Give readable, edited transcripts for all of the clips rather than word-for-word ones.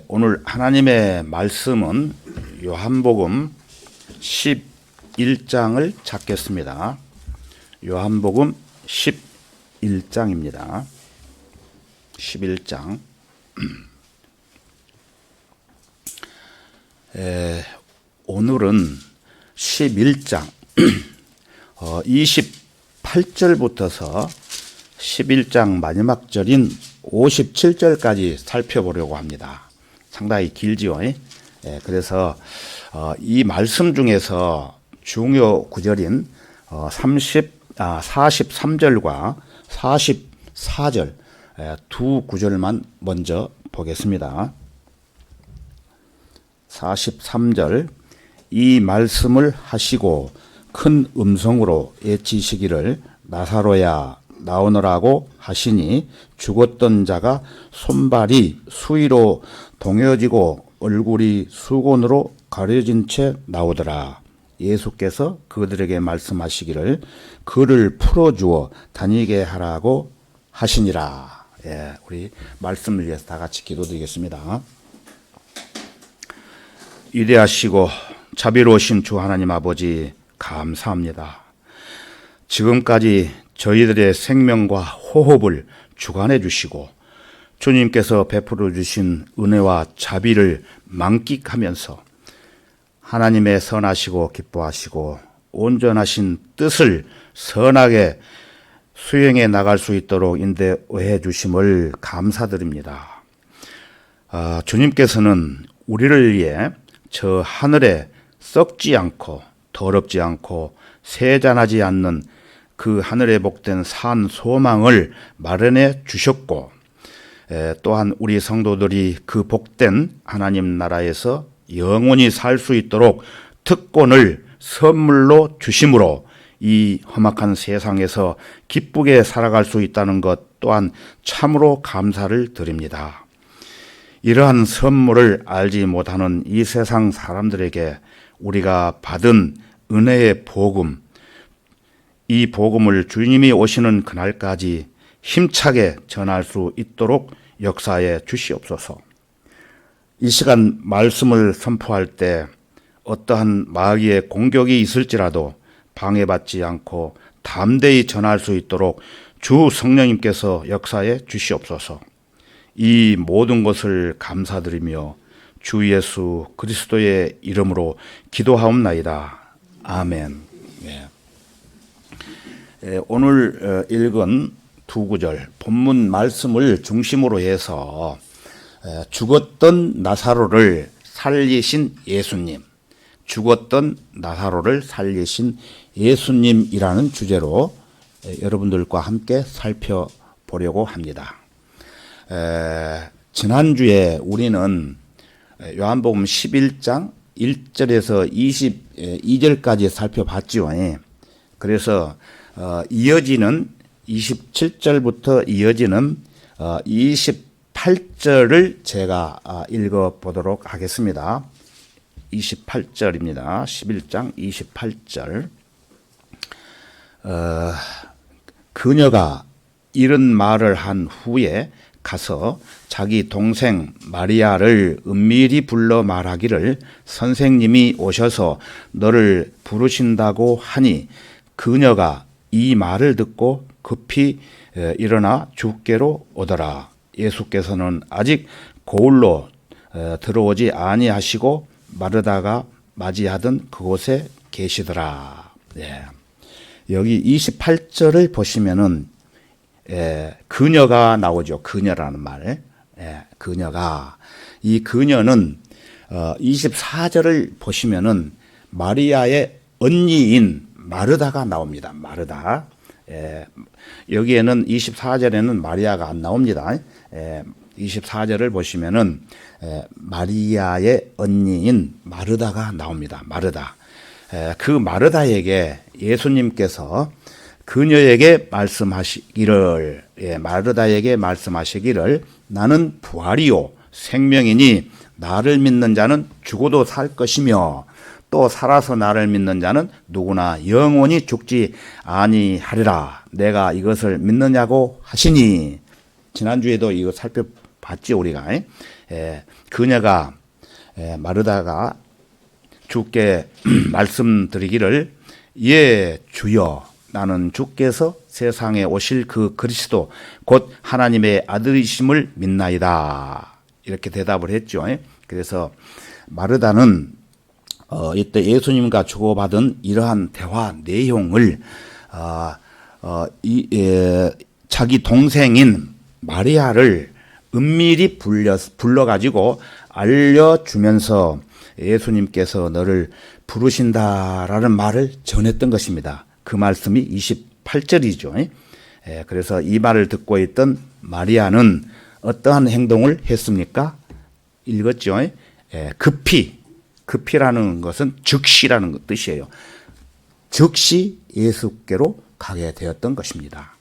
오늘 하나님의 말씀은 요한복음 11장을 찾겠습니다. 요한복음 11장입니다. 11장. 오늘은 11장 28절부터서 11장 마지막 절인 57절까지 살펴보려고 합니다. 상당히 길지요. 그래서 이 말씀 중에서 중요 구절인 43절과 44절 두 구절만 먼저 보겠습니다. 43절, 이 말씀을 하시고 큰 음성으로 외치시기를 나사로야 나오너라고 하시니 죽었던 자가 손발이 수위로 동여지고 얼굴이 수건으로 가려진 채 나오더라. 예수께서 그들에게 말씀하시기를 그를 풀어주어 다니게 하라고 하시니라. 우리 말씀을 위해서 다 같이 기도드리겠습니다. 위대하시고 자비로우신 주 하나님 아버지 감사합니다. 지금까지 저희들의 생명과 호흡을 주관해 주시고 주님께서 베풀어 주신 은혜와 자비를 만끽하면서 하나님의 선하시고 기뻐하시고 온전하신 뜻을 선하게 수행해 나갈 수 있도록 인도해 주심을 감사드립니다. 주님께서는 우리를 위해 저 하늘에 썩지 않고 더럽지 않고 세잔하지 않는 그 하늘에 복된 산 소망을 마련해 주셨고 또한 우리 성도들이 그 복된 하나님 나라에서 영원히 살 수 있도록 특권을 선물로 주심으로 이 험악한 세상에서 기쁘게 살아갈 수 있다는 것 또한 참으로 감사를 드립니다. 이러한 선물을 알지 못하는 이 세상 사람들에게 우리가 받은 은혜의 복음, 이 복음을 주님이 오시는 그날까지 힘차게 전할 수 있도록 역사해 주시옵소서. 이 시간 말씀을 선포할 때 어떠한 마귀의 공격이 있을지라도 방해받지 않고 담대히 전할 수 있도록 주 성령님께서 역사해 주시옵소서. 이 모든 것을 감사드리며 주 예수 그리스도의 이름으로 기도하옵나이다. 아멘. 오늘 읽은 두 구절 본문 말씀을 중심으로 해서 죽었던 나사로를 살리신 예수님, 죽었던 나사로를 살리신 예수님이라는 주제로 여러분들과 함께 살펴보려고 합니다. 지난주에 우리는 요한복음 11장 1절에서 22절까지 살펴봤죠. 그래서 이어지는 27절부터 이어지는 28절을 제가 읽어보도록 하겠습니다. 28절입니다. 11장 28절. 그녀가 이런 말을 한 후에 가서 자기 동생 마리아를 은밀히 불러 말하기를 선생님이 오셔서 너를 부르신다고 하니 그녀가 이 말을 듣고 급히 일어나 주께로 오더라. 예수께서는 아직 고을로 들어오지 아니하시고 마르다가 맞이하던 그곳에 계시더라. 여기 28절을 보시면은 그녀가 나오죠. 그녀라는 말. 그녀가. 이 그녀는 24절을 보시면은 마리아의 언니인 마르다가 나옵니다. 마르다. 여기에는 24절에는 마리아가 안 나옵니다. 24절을 보시면은 마리아의 언니인 마르다가 나옵니다. 마르다. 그 마르다에게 예수님께서 그녀에게 말씀하시기를, 마르다에게 말씀하시기를 나는 부활이요 생명이니 나를 믿는 자는 죽어도 살 것이며 또 살아서 나를 믿는 자는 누구나 영원히 죽지 아니하리라. 내가 이것을 믿느냐고 하시니. 지난주에도 이거 살펴봤죠 우리가. 그녀가 마르다가 주께 말씀드리기를 예 주여 나는 주께서 세상에 오실 그 그리스도 곧 하나님의 아들이심을 믿나이다 이렇게 대답을 했죠. 그래서 마르다는 이때 예수님과 주고받은 이러한 대화 내용을 자기 동생인 마리아를 은밀히 불러가지고 알려주면서 예수님께서 너를 부르신다라는 말을 전했던 것입니다. 그 말씀이 28절이죠. 그래서 이 말을 듣고 있던 마리아는 어떠한 행동을 했습니까? 읽었죠. 급히라는 것은 즉시라는 뜻이에요. 즉시 예수께로 가게 되었던 것입니다.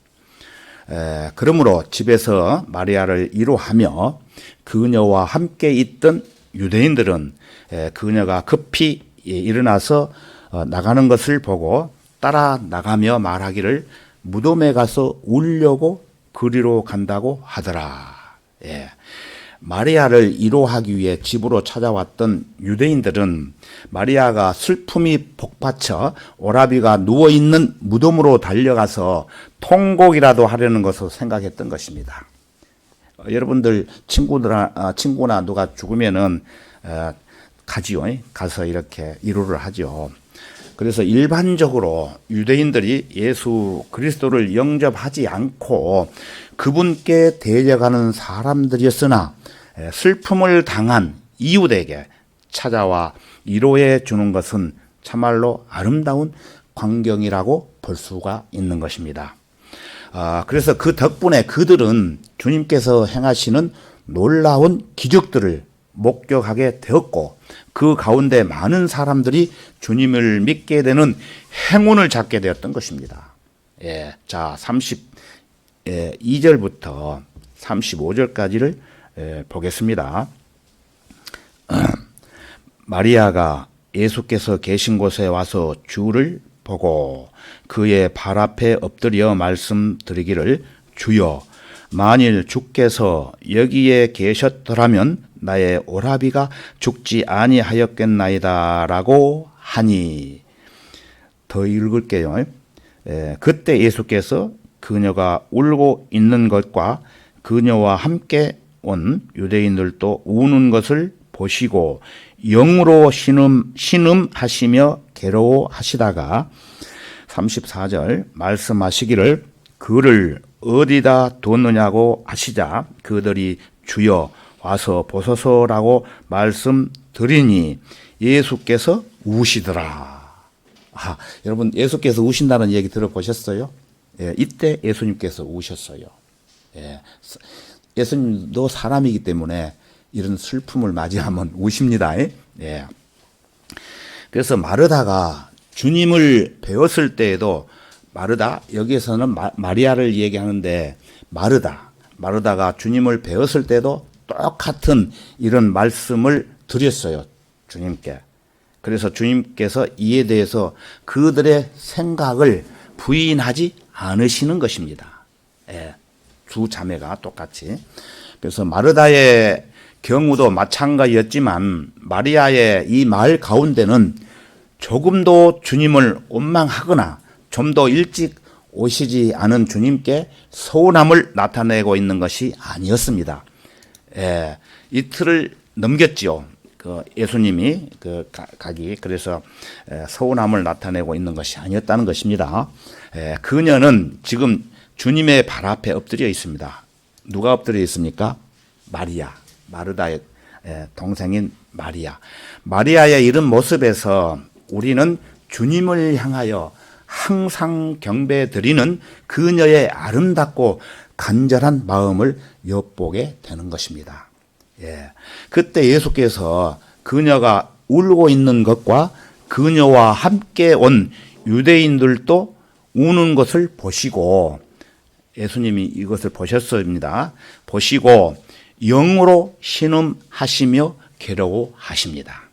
그러므로 집에서 마리아를 위로하며 그녀와 함께 있던 유대인들은 그녀가 급히 일어나서 나가는 것을 보고 따라 나가며 말하기를 무덤에 가서 울려고 그리로 간다고 하더라. 마리아를 위로하기 위해 집으로 찾아왔던 유대인들은 마리아가 슬픔이 복받쳐 오라비가 누워있는 무덤으로 달려가서 통곡이라도 하려는 것으로 생각했던 것입니다. 여러분들 친구나 누가 죽으면은 가지요. 가서 이렇게 위로를 하죠. 그래서 일반적으로 유대인들이 예수 그리스도를 영접하지 않고 그분께 데려가는 사람들이었으나 슬픔을 당한 이웃에게 찾아와 위로해 주는 것은 참말로 아름다운 광경이라고 볼 수가 있는 것입니다. 그래서 그 덕분에 그들은 주님께서 행하시는 놀라운 기적들을 목격하게 되었고 그 가운데 많은 사람들이 주님을 믿게 되는 행운을 잡게 되었던 것입니다. 자, 32절부터 35절까지를 보겠습니다. 마리아가 예수께서 계신 곳에 와서 주를 보고 그의 발 앞에 엎드려 말씀드리기를 주여 만일 주께서 여기에 계셨더라면 나의 오라비가 죽지 아니하였겠나이다 라고 하니. 더 읽을게요. 그때 예수께서 그녀가 울고 있는 것과 그녀와 함께 온 유대인들도 우는 것을 보시고 영으로 신음하시며 괴로워하시다가 34절 말씀하시기를 그를 어디다 뒀느냐고 하시자 그들이 주여 와서 보소서라고 말씀드리니 예수께서 우시더라. 여러분 예수께서 우신다는 얘기 들어보셨어요? 이때 예수님께서 우셨어요. 예수님도 사람이기 때문에 이런 슬픔을 맞이하면 우십니다. 그래서 마르다가 주님을 배웠을 때에도 마르다, 여기에서는 마리아를 얘기하는데 마르다가 주님을 배웠을 때도 똑같은 이런 말씀을 드렸어요. 주님께. 그래서 주님께서 이에 대해서 그들의 생각을 부인하지 않으시는 것입니다. 두 자매가 똑같이. 그래서 마르다의 경우도 마찬가지였지만 마리아의 이 말 가운데는 조금도 주님을 원망하거나 좀 더 일찍 오시지 않은 주님께 서운함을 나타내고 있는 것이 아니었습니다. 이틀을 넘겼지요. 예수님이 가기. 그래서 서운함을 나타내고 있는 것이 아니었다는 것입니다. 그녀는 지금 주님의 발 앞에 엎드려 있습니다. 누가 엎드려 있습니까? 마르다의 동생인 마리아의 이런 모습에서 우리는 주님을 향하여 항상 경배드리는 그녀의 아름답고 간절한 마음을 엿보게 되는 것입니다. 그때 예수께서 그녀가 울고 있는 것과 그녀와 함께 온 유대인들도 우는 것을 보시고 예수님이 이것을 보셨습니다. 보시고 영으로 신음하시며 괴로워하십니다.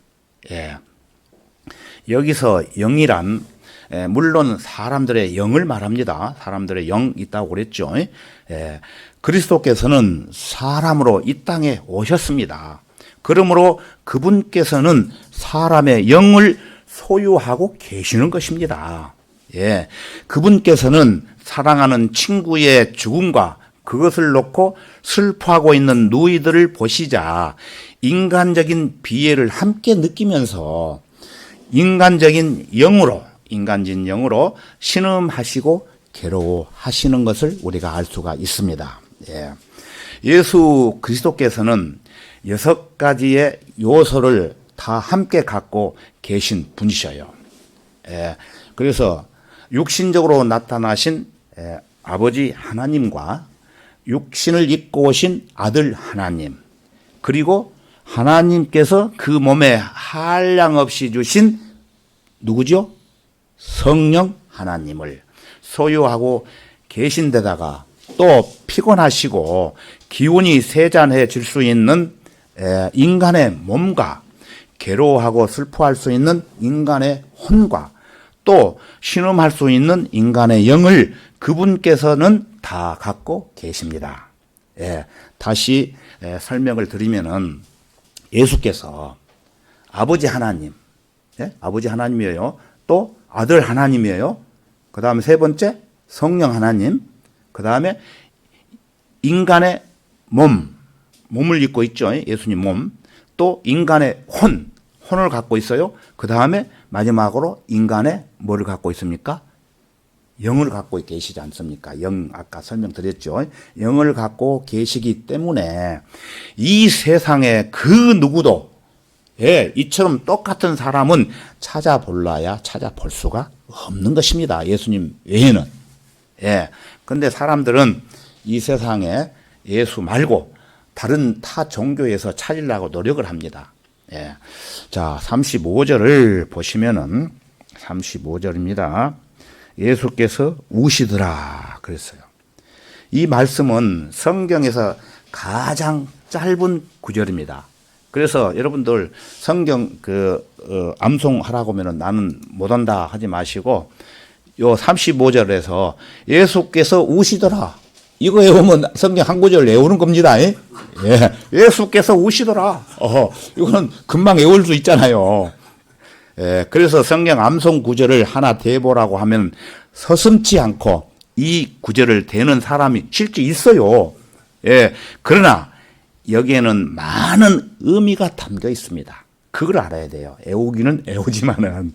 여기서 영이란 물론 사람들의 영을 말합니다. 사람들의 영 있다고 그랬죠. 그리스도께서는 사람으로 이 땅에 오셨습니다. 그러므로 그분께서는 사람의 영을 소유하고 계시는 것입니다. 예. 그분께서는 사랑하는 친구의 죽음과 그것을 놓고 슬퍼하고 있는 누이들을 보시자 인간적인 비애를 함께 느끼면서 인간적인 영으로 신음하시고 괴로워하시는 것을 우리가 알 수가 있습니다. 예. 예수 그리스도께서는 6가지의 요소를 다 함께 갖고 계신 분이셔요. 예. 그래서 육신적으로 나타나신 아버지 하나님과 육신을 입고 오신 아들 하나님, 그리고 하나님께서 그 몸에 한량없이 주신 누구죠? 성령 하나님을 소유하고 계신 데다가 또 피곤하시고 기운이 세잔해질 수 있는 인간의 몸과 괴로워하고 슬퍼할 수 있는 인간의 혼과 또 신음할 수 있는 인간의 영을 그분께서는 다 갖고 계십니다. 예, 다시 설명을 드리면은 예수께서 아버지 하나님, 아버지 하나님이에요. 또 아들 하나님이에요. 그 다음에 세 번째 성령 하나님, 그 다음에 인간의 몸을 입고 있죠. 예수님 몸. 또 인간의 혼을 갖고 있어요. 그 다음에 마지막으로 인간의 뭐를 갖고 있습니까? 영을 갖고 계시지 않습니까? 영, 아까 설명드렸죠. 영을 갖고 계시기 때문에 이 세상에 그 누구도 이처럼 똑같은 사람은 찾아볼 수가 없는 것입니다. 예수님 외에는. 그런데 사람들은 이 세상에 예수 말고 다른 타 종교에서 찾으려고 노력을 합니다. 자, 35절을 보시면은 35절입니다. 예수께서 우시더라 그랬어요. 이 말씀은 성경에서 가장 짧은 구절입니다. 그래서 여러분들 성경 암송하라고 하면은 나는 못한다 하지 마시고 요 35절에서 예수께서 우시더라 이거 외우면 성경 한 구절 외우는 겁니다. 예수께서 우시더라. 이거는 금방 외울 수 있잖아요. 그래서 성경 암송 구절을 하나 대보라고 하면 서슴지 않고 이 구절을 대는 사람이 실제 있어요. 그러나 여기에는 많은 의미가 담겨 있습니다. 그걸 알아야 돼요. 애우기는 애우지만은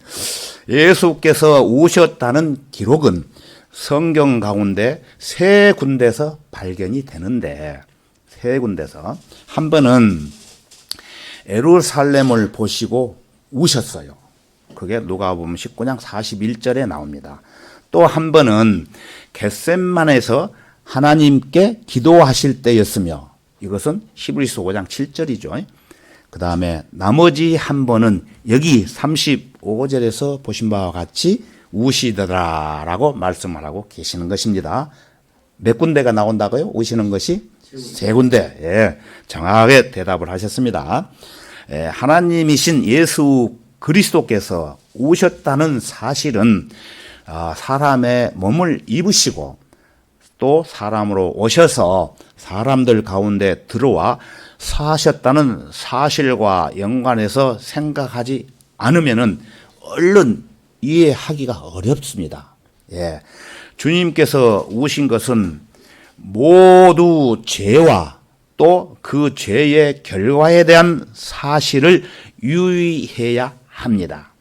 예수께서 우셨다는 기록은 성경 가운데 세 군데서 발견이 되는데 세 군데서 한 번은 예루살렘을 보시고 우셨어요. 그게 누가복음 19장 41절에 나옵니다. 또 한 번은 겟셋만에서 하나님께 기도하실 때였으며 이것은 히브리서 5장 7절이죠. 그 다음에 나머지 한 번은 여기 35절에서 보신 바와 같이 우시더라라고 말씀을 하고 계시는 것입니다. 몇 군데가 나온다고요? 우시는 것이? 세 군데. 정확하게 대답을 하셨습니다. 하나님이신 예수 그리스도께서 우셨다는 사실은 사람의 몸을 입으시고 또 사람으로 오셔서 사람들 가운데 들어와 사셨다는 사실과 연관해서 생각하지 않으면은 얼른 이해하기가 어렵습니다. 주님께서 우신 것은 모두 죄와 또 그 죄의 결과에 대한 사실을 유의해야 합니다.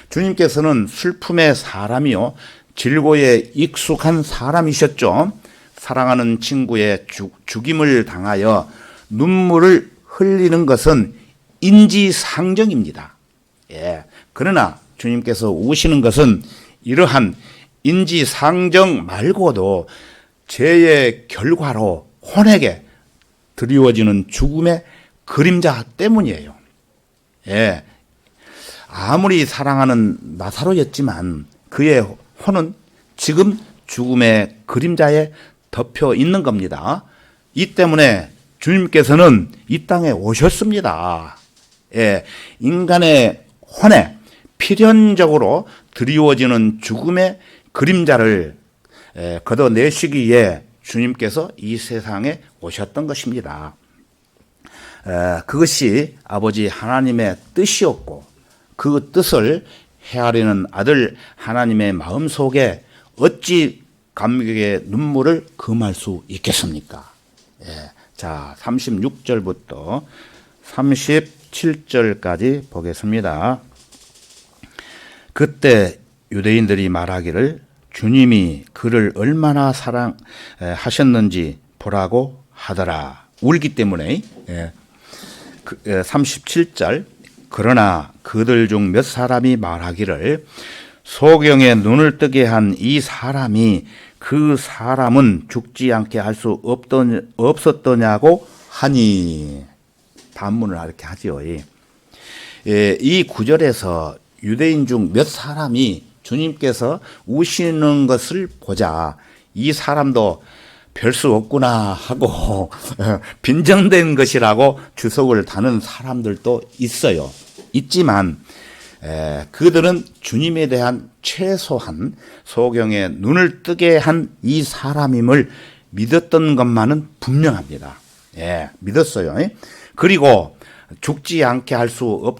주님께서는 슬픔의 사람이요 질고에 익숙한 사람이셨죠. 사랑하는 친구의 죽임을 당하여 눈물을 흘리는 것은 인지상정입니다. 그러나 주님께서 우시는 것은 이러한 인지상정 말고도 죄의 결과로 혼에게 드리워지는 죽음의 그림자 때문이에요. 아무리 사랑하는 나사로였지만 그의 혼은 지금 죽음의 그림자에 덮여 있는 겁니다. 이 때문에 주님께서는 이 땅에 오셨습니다. 인간의 혼에 필연적으로 드리워지는 죽음의 그림자를 걷어내시기 위해 주님께서 이 세상에 오셨던 것입니다. 그것이 아버지 하나님의 뜻이었고 그 뜻을 헤아리는 아들 하나님의 마음속에 어찌 감격의 눈물을 금할 수 있겠습니까? 자, 36절부터 37절까지 보겠습니다. 그때 유대인들이 말하기를 주님이 그를 얼마나 사랑하셨는지 보라고 하더라. 울기 때문에. 37절 그러나 그들 중 몇 사람이 말하기를 소경의 눈을 뜨게 한 이 사람이 그 사람은 죽지 않게 할 수 없었더냐고 하니. 반문을 이렇게 하지요. 이 구절에서 유대인 중 몇 사람이 주님께서 우시는 것을 보자 이 사람도 별 수 없구나 하고 빈정된 것이라고 주석을 다는 사람들도 있어요. 있지만 그들은 주님에 대한 최소한 소경의 눈을 뜨게 한 이 사람임을 믿었던 것만은 분명합니다. 믿었어요. 그리고 죽지 않게 할 수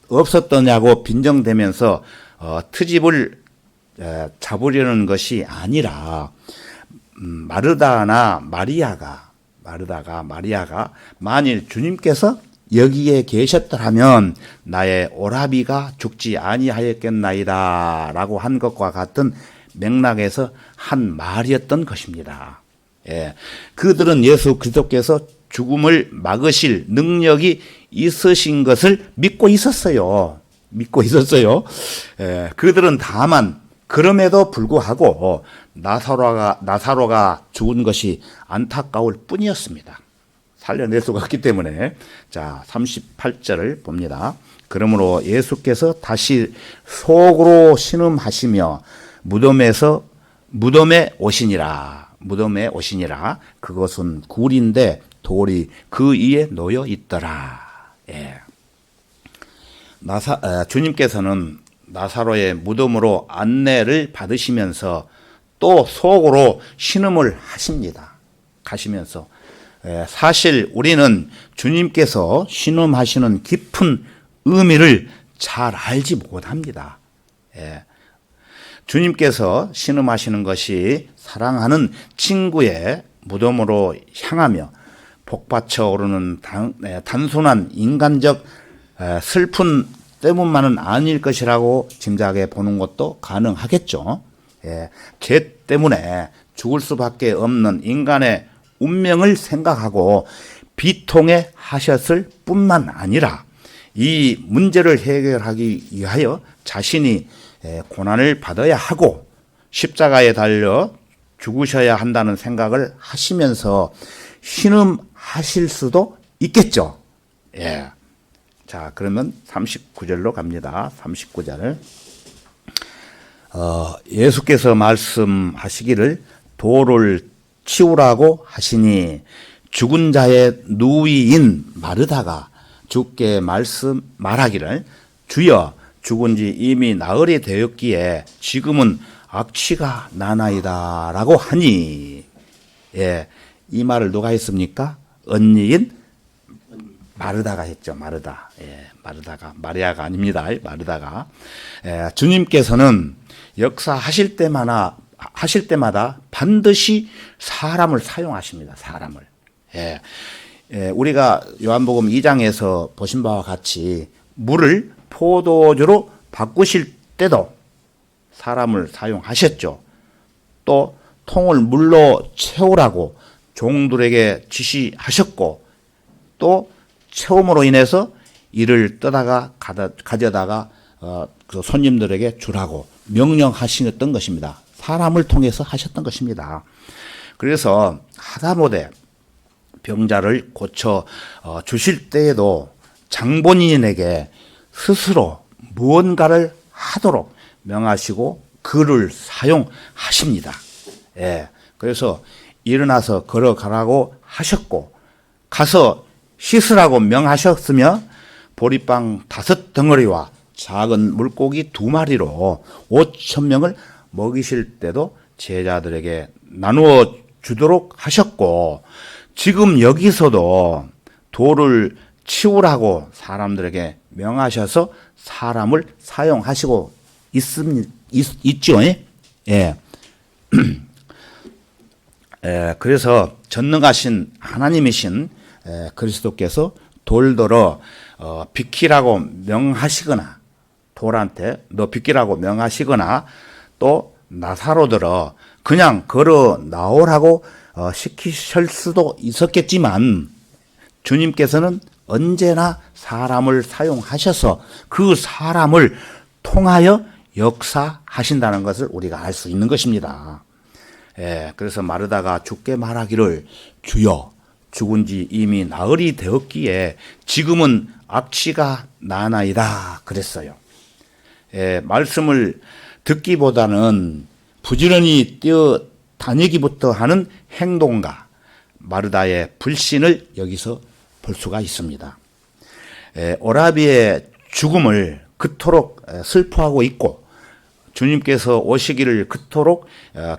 없었더냐고 빈정대면서 트집을 잡으려는 것이 아니라 마르다가 마리아가 만일 주님께서 여기에 계셨더라면 나의 오라비가 죽지 아니하였겠나이다 라고 한 것과 같은 맥락에서 한 말이었던 것입니다. 그들은 예수 그리스도께서 죽음을 막으실 능력이 있으신 것을 믿고 있었어요. 그들은 다만 그럼에도 불구하고 나사로가 죽은 것이 안타까울 뿐이었습니다. 살려낼 수가 없기 때문에. 자, 38절을 봅니다. 그러므로 예수께서 다시 속으로 신음하시며 무덤에 오시니라. 그것은 굴인데 돌이 그 위에 놓여 있더라. 주님께서는 나사로의 무덤으로 안내를 받으시면서 또 속으로 신음을 하십니다. 가시면서 사실 우리는 주님께서 신음하시는 깊은 의미를 잘 알지 못합니다. 주님께서 신음하시는 것이 사랑하는 친구의 무덤으로 향하며 복받쳐 오르는 단순한 인간적 슬픈 때문만은 아닐 것이라고 짐작해 보는 것도 가능하겠죠. 죄 때문에 죽을 수밖에 없는 인간의 운명을 생각하고 비통해 하셨을 뿐만 아니라 이 문제를 해결하기 위하여 자신이 고난을 받아야 하고 십자가에 달려 죽으셔야 한다는 생각을 하시면서 신음하실 수도 있겠죠. 자, 그러면 39절로 갑니다. 39절. 예수께서 말씀하시기를 돌을 치우라고 하시니 죽은 자의 누이인 마르다가 주께 말하기를 주여 죽은 지 이미 나흘이 되었기에 지금은 악취가 나나이다 라고 하니. 이 말을 누가 했습니까? 언니인 마르다가 했죠. 마르다가 마리아가 아닙니다. 마르다가. 주님께서는 역사하실 때마다 반드시 사람을 사용하십니다. 사람을. 우리가 요한복음 2장에서 보신 바와 같이 물을 포도주로 바꾸실 때도 사람을 사용하셨죠. 또 통을 물로 채우라고 종들에게 지시하셨고 또 채움으로 인해서 이를 떠다가 가져다가 그 손님들에게 주라고 명령하셨던 것입니다. 사람을 통해서 하셨던 것입니다. 그래서 하다못해 병자를 고쳐 주실 때에도 장본인에게 스스로 무언가를 하도록 명하시고 그를 사용하십니다. 그래서 일어나서 걸어가라고 하셨고 가서 씻으라고 명하셨으며 보리빵 5덩어리와 작은 물고기 2마리로 5,000명을 먹이실 때도 제자들에게 나누어 주도록 하셨고, 지금 여기서도 돌을 치우라고 사람들에게 명하셔서 사람을 사용하시고 있죠. 예. 그래서 전능하신 하나님이신 그리스도께서 돌들어 비키라고 명하시거나, 돌한테 너 비키라고 명하시거나, 또 나사로들어 그냥 걸어 나오라고 시키실 수도 있었겠지만, 주님께서는 언제나 사람을 사용하셔서 그 사람을 통하여 역사하신다는 것을 우리가 알 수 있는 것입니다. 그래서 마르다가 주께 말하기를, 주여, 죽은 지 이미 나흘이 되었기에 지금은 악취가 나나이다 그랬어요. 말씀을 듣기보다는 부지런히 뛰어다니기부터 하는 행동과 마르다의 불신을 여기서 볼 수가 있습니다. 오라비의 죽음을 그토록 슬퍼하고 있고 주님께서 오시기를 그토록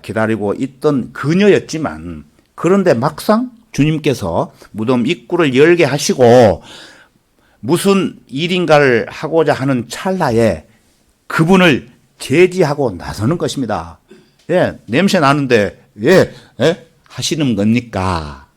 기다리고 있던 그녀였지만, 그런데 막상 주님께서 무덤 입구를 열게 하시고 무슨 일인가를 하고자 하는 찰나에 그분을 제지하고 나서는 것입니다. 냄새 나는데 왜 하시는 겁니까?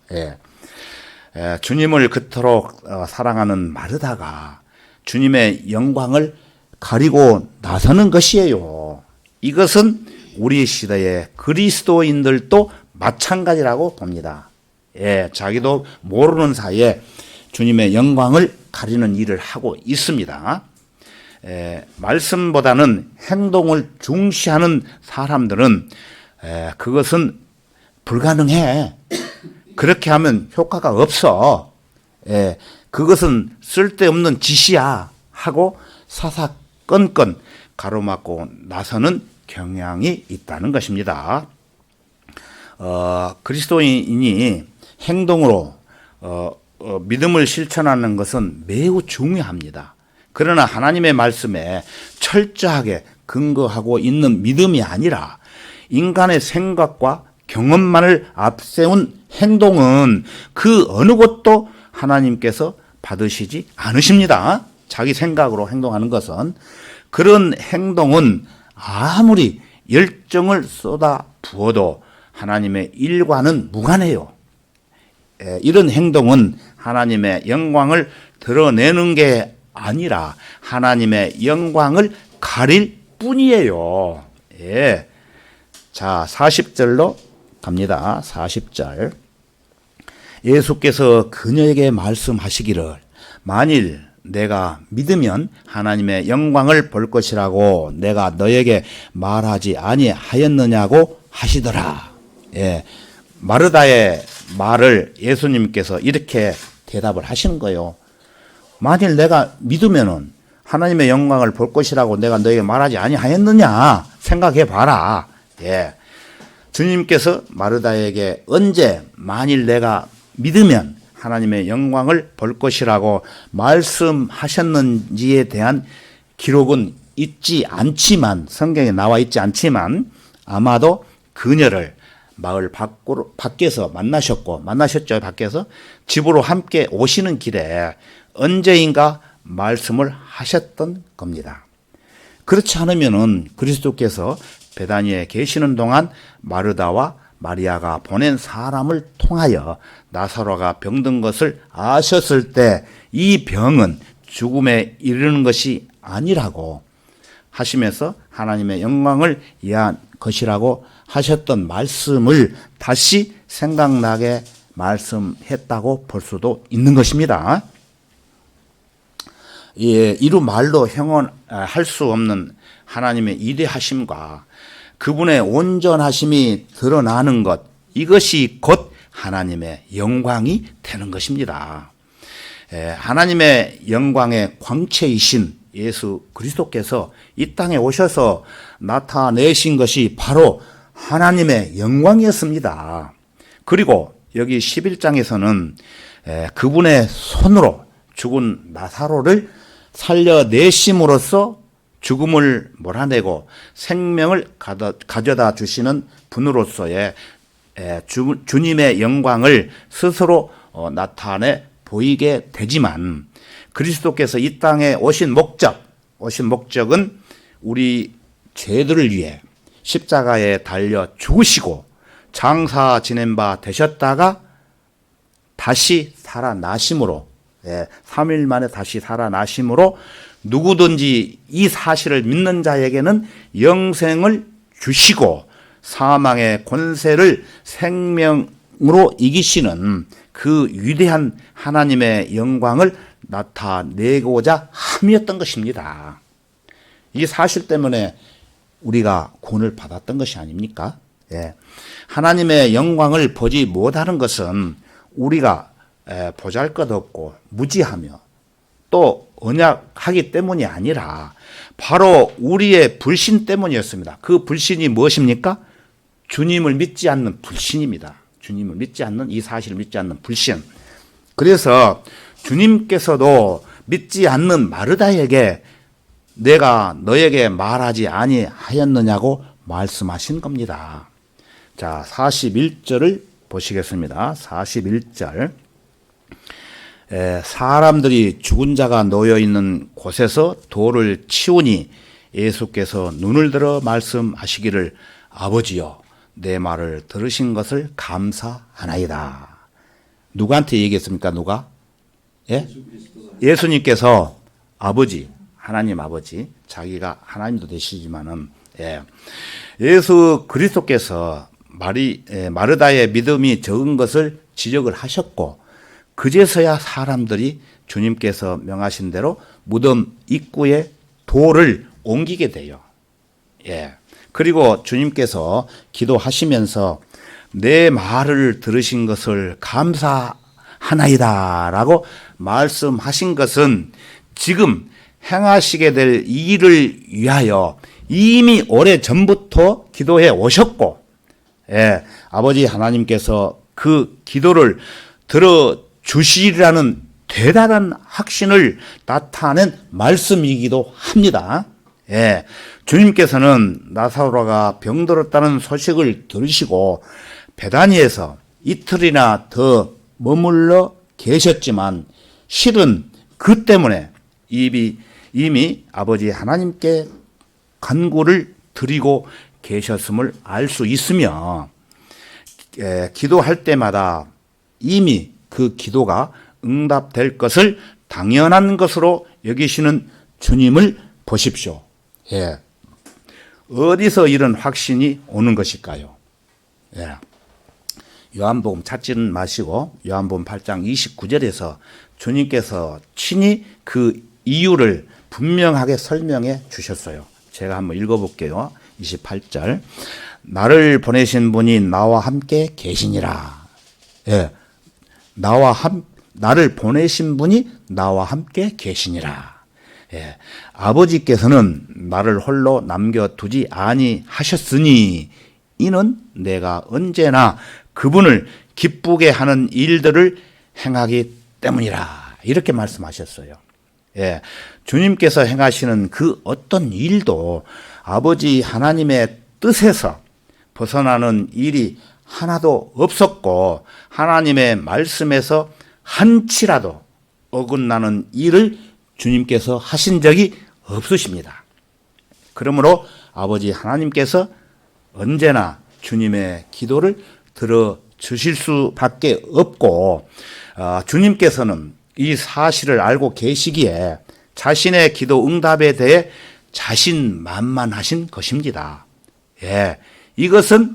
주님을 그토록 사랑하는 마르다가 주님의 영광을 가리고 나서는 것이에요. 이것은 우리 시대의 그리스도인들도 마찬가지라고 봅니다. 자기도 모르는 사이에 주님의 영광을 가리는 일을 하고 있습니다. 말씀보다는 행동을 중시하는 사람들은 그것은 불가능해. 그렇게 하면 효과가 없어. 그것은 쓸데없는 짓이야 하고 사사건건 가로막고 나서는 경향이 있다는 것입니다. 그리스도인이 행동으로 믿음을 실천하는 것은 매우 중요합니다. 그러나 하나님의 말씀에 철저하게 근거하고 있는 믿음이 아니라 인간의 생각과 경험만을 앞세운 행동은 그 어느 것도 하나님께서 받으시지 않으십니다. 자기 생각으로 행동하는 것은, 그런 행동은 아무리 열정을 쏟아 부어도 하나님의 일과는 무관해요. 이런 행동은 하나님의 영광을 드러내는 게 아니라 하나님의 영광을 가릴 뿐이에요. 자, 40절로 갑니다. 40절. 예수께서 그녀에게 말씀하시기를, 만일 내가 믿으면 하나님의 영광을 볼 것이라고 내가 너에게 말하지 아니하였느냐고 하시더라. 마르다의 말을 예수님께서 이렇게 대답을 하시는 거예요. 만일 내가 믿으면은 하나님의 영광을 볼 것이라고 내가 너에게 말하지 아니하였느냐 생각해 봐라. 주님께서 마르다에게 언제 만일 내가 믿으면 하나님의 영광을 볼 것이라고 말씀하셨는지에 대한 기록은 있지 않지만, 성경에 나와 있지 않지만, 아마도 그녀를 마을 밖에서 만나셨죠. 밖에서 집으로 함께 오시는 길에 언제인가 말씀을 하셨던 겁니다. 그렇지 않으면은 그리스도께서 베다니에 계시는 동안 마르다와 마리아가 보낸 사람을 통하여 나사로가 병든 것을 아셨을 때 이 병은 죽음에 이르는 것이 아니라고 하시면서 하나님의 영광을 위한 것이라고 하셨던 말씀을 다시 생각나게 말씀했다고 볼 수도 있는 것입니다. 이루 말로 형언할 수 없는 하나님의 위대하심과 그분의 온전하심이 드러나는 것, 이것이 곧 하나님의 영광이 되는 것입니다. 하나님의 영광의 광채이신 예수 그리스도께서 이 땅에 오셔서 나타내신 것이 바로 하나님의 영광이었습니다. 그리고 여기 11장에서는 그분의 손으로 죽은 나사로를 살려내심으로써 죽음을 몰아내고 생명을 가져다 주시는 분으로서의 주님의 영광을 스스로 나타내 보이게 되지만 그리스도께서 이 땅에 오신 목적은 우리 죄들을 위해 십자가에 달려 죽으시고 장사 지낸 바 되셨다가 다시 살아나심으로 3일 만에 다시 살아나심으로 누구든지 이 사실을 믿는 자에게는 영생을 주시고 사망의 권세를 생명으로 이기시는 그 위대한 하나님의 영광을 나타내고자 함이었던 것입니다. 이 사실 때문에 우리가 구원을 받았던 것이 아닙니까? 하나님의 영광을 보지 못하는 것은 우리가 보잘것없고 무지하며 또 언약하기 때문이 아니라 바로 우리의 불신 때문이었습니다. 그 불신이 무엇입니까? 주님을 믿지 않는 불신입니다. 주님을 믿지 않는, 이 사실을 믿지 않는 불신. 그래서 주님께서도 믿지 않는 마르다에게 내가 너에게 말하지 아니하였느냐고 말씀하신 겁니다. 자, 41절을 보시겠습니다. 41절. 사람들이 죽은 자가 놓여 있는 곳에서 돌을 치우니 예수께서 눈을 들어 말씀하시기를 아버지여 내 말을 들으신 것을 감사하나이다. 누구한테 얘기했습니까? 누가? 예수님께서 아버지, 하나님 아버지, 자기가 하나님도 되시지만은 예수 그리스도께서 마르다의 믿음이 적은 것을 지적을 하셨고 그제서야 사람들이 주님께서 명하신 대로 무덤 입구에 돌을 옮기게 돼요. 그리고 주님께서 기도하시면서 내 말을 들으신 것을 감사하나이다 라고 말씀하신 것은 지금 행하시게 될 일을 위하여 이미 오래전부터 기도해 오셨고 아버지 하나님께서 그 기도를 들어주시리라는 대단한 확신을 나타낸 말씀이기도 합니다. 주님께서는 나사로가 병들었다는 소식을 들으시고 베다니에서 이틀이나 더 머물러 계셨지만 실은 그 때문에 이미 아버지 하나님께 간구를 드리고 계셨음을 알 수 있으며 기도할 때마다 이미 그 기도가 응답될 것을 당연한 것으로 여기시는 주님을 보십시오. 어디서 이런 확신이 오는 것일까요? 요한복음 찾지는 마시고 요한복음 8장 29절에서 주님께서 친히 그 이유를 분명하게 설명해 주셨어요. 제가 한번 읽어볼게요. 28절. 나를 보내신 분이 나와 함께 계시니라. 나를 보내신 분이 나와 함께 계시니라. 아버지께서는 나를 홀로 남겨두지 아니하셨으니 이는 내가 언제나 그분을 기쁘게 하는 일들을 행하기 때문이라. 이렇게 말씀하셨어요. 주님께서 행하시는 그 어떤 일도 아버지 하나님의 뜻에서 벗어나는 일이 하나도 없었고 하나님의 말씀에서 한치라도 어긋나는 일을 주님께서 하신 적이 없으십니다. 그러므로 아버지 하나님께서 언제나 주님의 기도를 들어주실 수밖에 없고 주님께서는 이 사실을 알고 계시기에 자신의 기도 응답에 대해 자신만만하신 것입니다. 이것은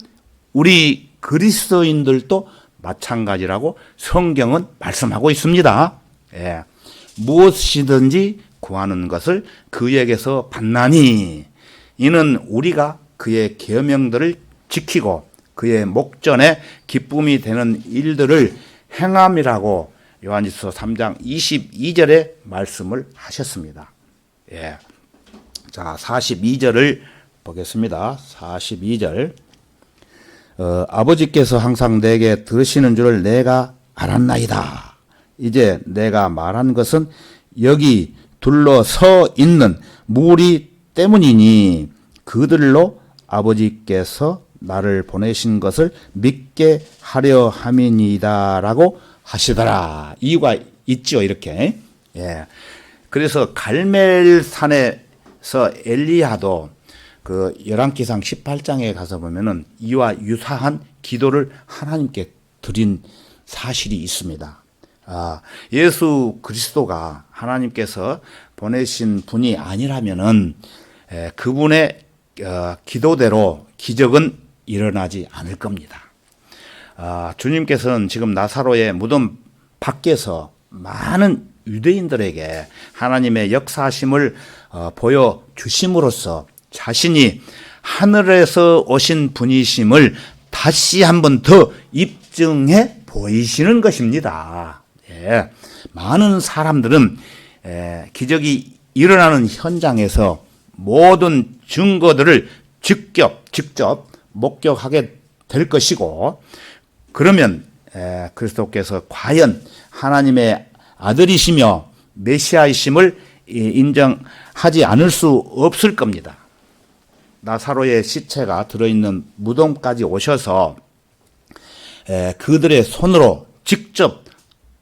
우리 그리스도인들도 마찬가지라고 성경은 말씀하고 있습니다. 무엇이든지 구하는 것을 그에게서 받나니 이는 우리가 그의 계명들을 지키고 그의 목전에 기쁨이 되는 일들을 행함이라고 요한일서 3장 22절에 말씀을 하셨습니다. 자, 42절을 보겠습니다. 42절. 아버지께서 항상 내게 들으시는 줄을 내가 알았나이다. 이제 내가 말한 것은 여기 둘러서 있는 무리 때문이니 그들로 아버지께서 나를 보내신 것을 믿게 하려 함이니이다라고 하시더라. 이유가 있죠, 이렇게. 예. 그래서 갈멜산에서 엘리야도 그 열왕기상 18장에 가서 보면은 이와 유사한 기도를 하나님께 드린 사실이 있습니다. 예수 그리스도가 하나님께서 보내신 분이 아니라면은 그분의 기도대로 기적은 일어나지 않을 겁니다. 주님께서는 지금 나사로의 무덤 밖에서 많은 유대인들에게 하나님의 역사하심을 보여주심으로써 자신이 하늘에서 오신 분이심을 다시 한번 더 입증해 보이시는 것입니다. 예. 많은 사람들은 기적이 일어나는 현장에서 모든 증거들을 직접 목격하게 될 것이고, 그러면 그리스도께서 과연 하나님의 아들이시며 메시아이심을 인정하지 않을 수 없을 겁니다. 나사로의 시체가 들어있는 무덤까지 오셔서 그들의 손으로 직접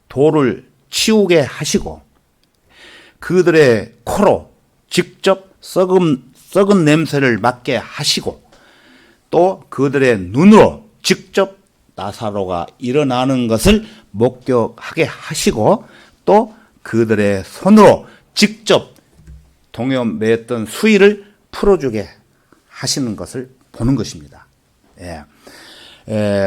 돌을 치우게 하시고, 그들의 코로 직접 썩은 냄새를 맡게 하시고, 또 그들의 눈으로 직접 나사로가 일어나는 것을 목격하게 하시고, 또 그들의 손으로 직접 동여매었던 수의를 풀어주게 하시는 것을 보는 것입니다.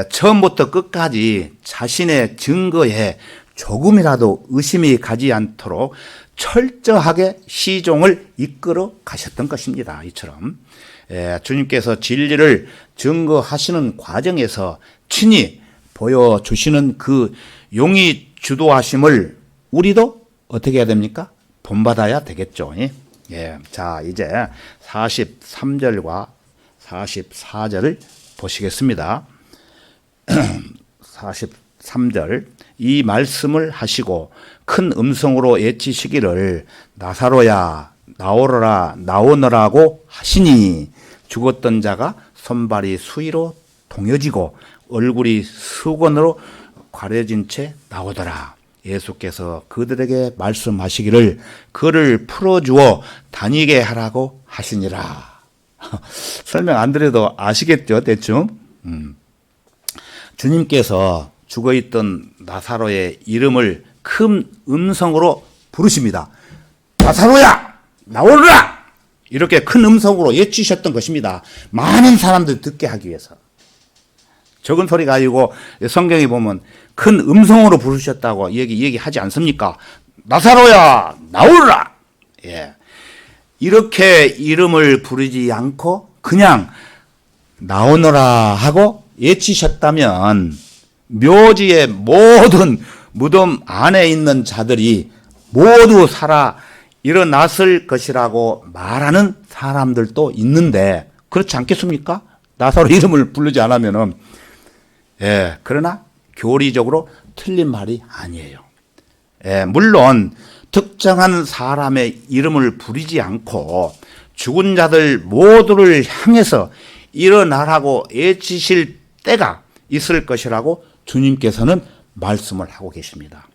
처음부터 끝까지 자신의 증거에 조금이라도 의심이 가지 않도록 철저하게 시종을 이끌어 가셨던 것입니다. 이처럼 주님께서 진리를 증거하시는 과정에서 친히 보여주시는 그 용의 주도하심을 우리도 어떻게 해야 됩니까? 본받아야 되겠죠. 자, 이제 43절과 44절을 보시겠습니다. 43절, 이 말씀을 하시고 큰 음성으로 외치시기를 나사로야 나오너라고 하시니 죽었던 자가 손발이 수의로 동여지고 얼굴이 수건으로 가려진 채 나오더라. 예수께서 그들에게 말씀하시기를 그를 풀어주어 다니게 하라고 하시니라. 설명 안 드려도 아시겠죠, 대충? 주님께서 죽어있던 나사로의 이름을 큰 음성으로 부르십니다. 나사로야! 나오너라! 이렇게 큰 음성으로 외치셨던 것입니다. 많은 사람들 듣게 하기 위해서. 적은 소리가 아니고 성경에 보면 큰 음성으로 부르셨다고 얘기하지 않습니까? 나사로야! 나오너라! 예. 이렇게 이름을 부르지 않고 그냥 나오너라 하고 외치셨다면 묘지의 모든 무덤 안에 있는 자들이 모두 살아 일어났을 것이라고 말하는 사람들도 있는데 그렇지 않겠습니까? 나사로 이름을 부르지 않으면은. 그러나 교리적으로 틀린 말이 아니에요. 물론 특정한 사람의 이름을 부르지 않고 죽은 자들 모두를 향해서 일어나라고 외치실 때가 있을 것이라고 주님께서는 말씀을 하고 계십니다.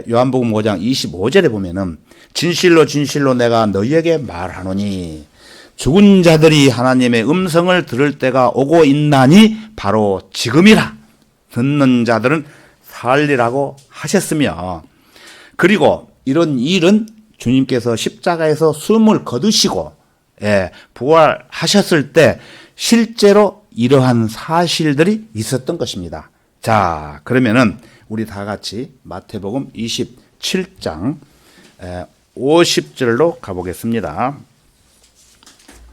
요한복음 5장 25절에 보면은 진실로 진실로 내가 너희에게 말하노니 죽은 자들이 하나님의 음성을 들을 때가 오고 있나니 바로 지금이라. 듣는 자들은 살리라고 하셨으며, 그리고 이런 일은 주님께서 십자가에서 숨을 거두시고 부활하셨을 때 실제로 이러한 사실들이 있었던 것입니다. 자, 그러면은 우리 다 같이 마태복음 27장 50절로 가보겠습니다.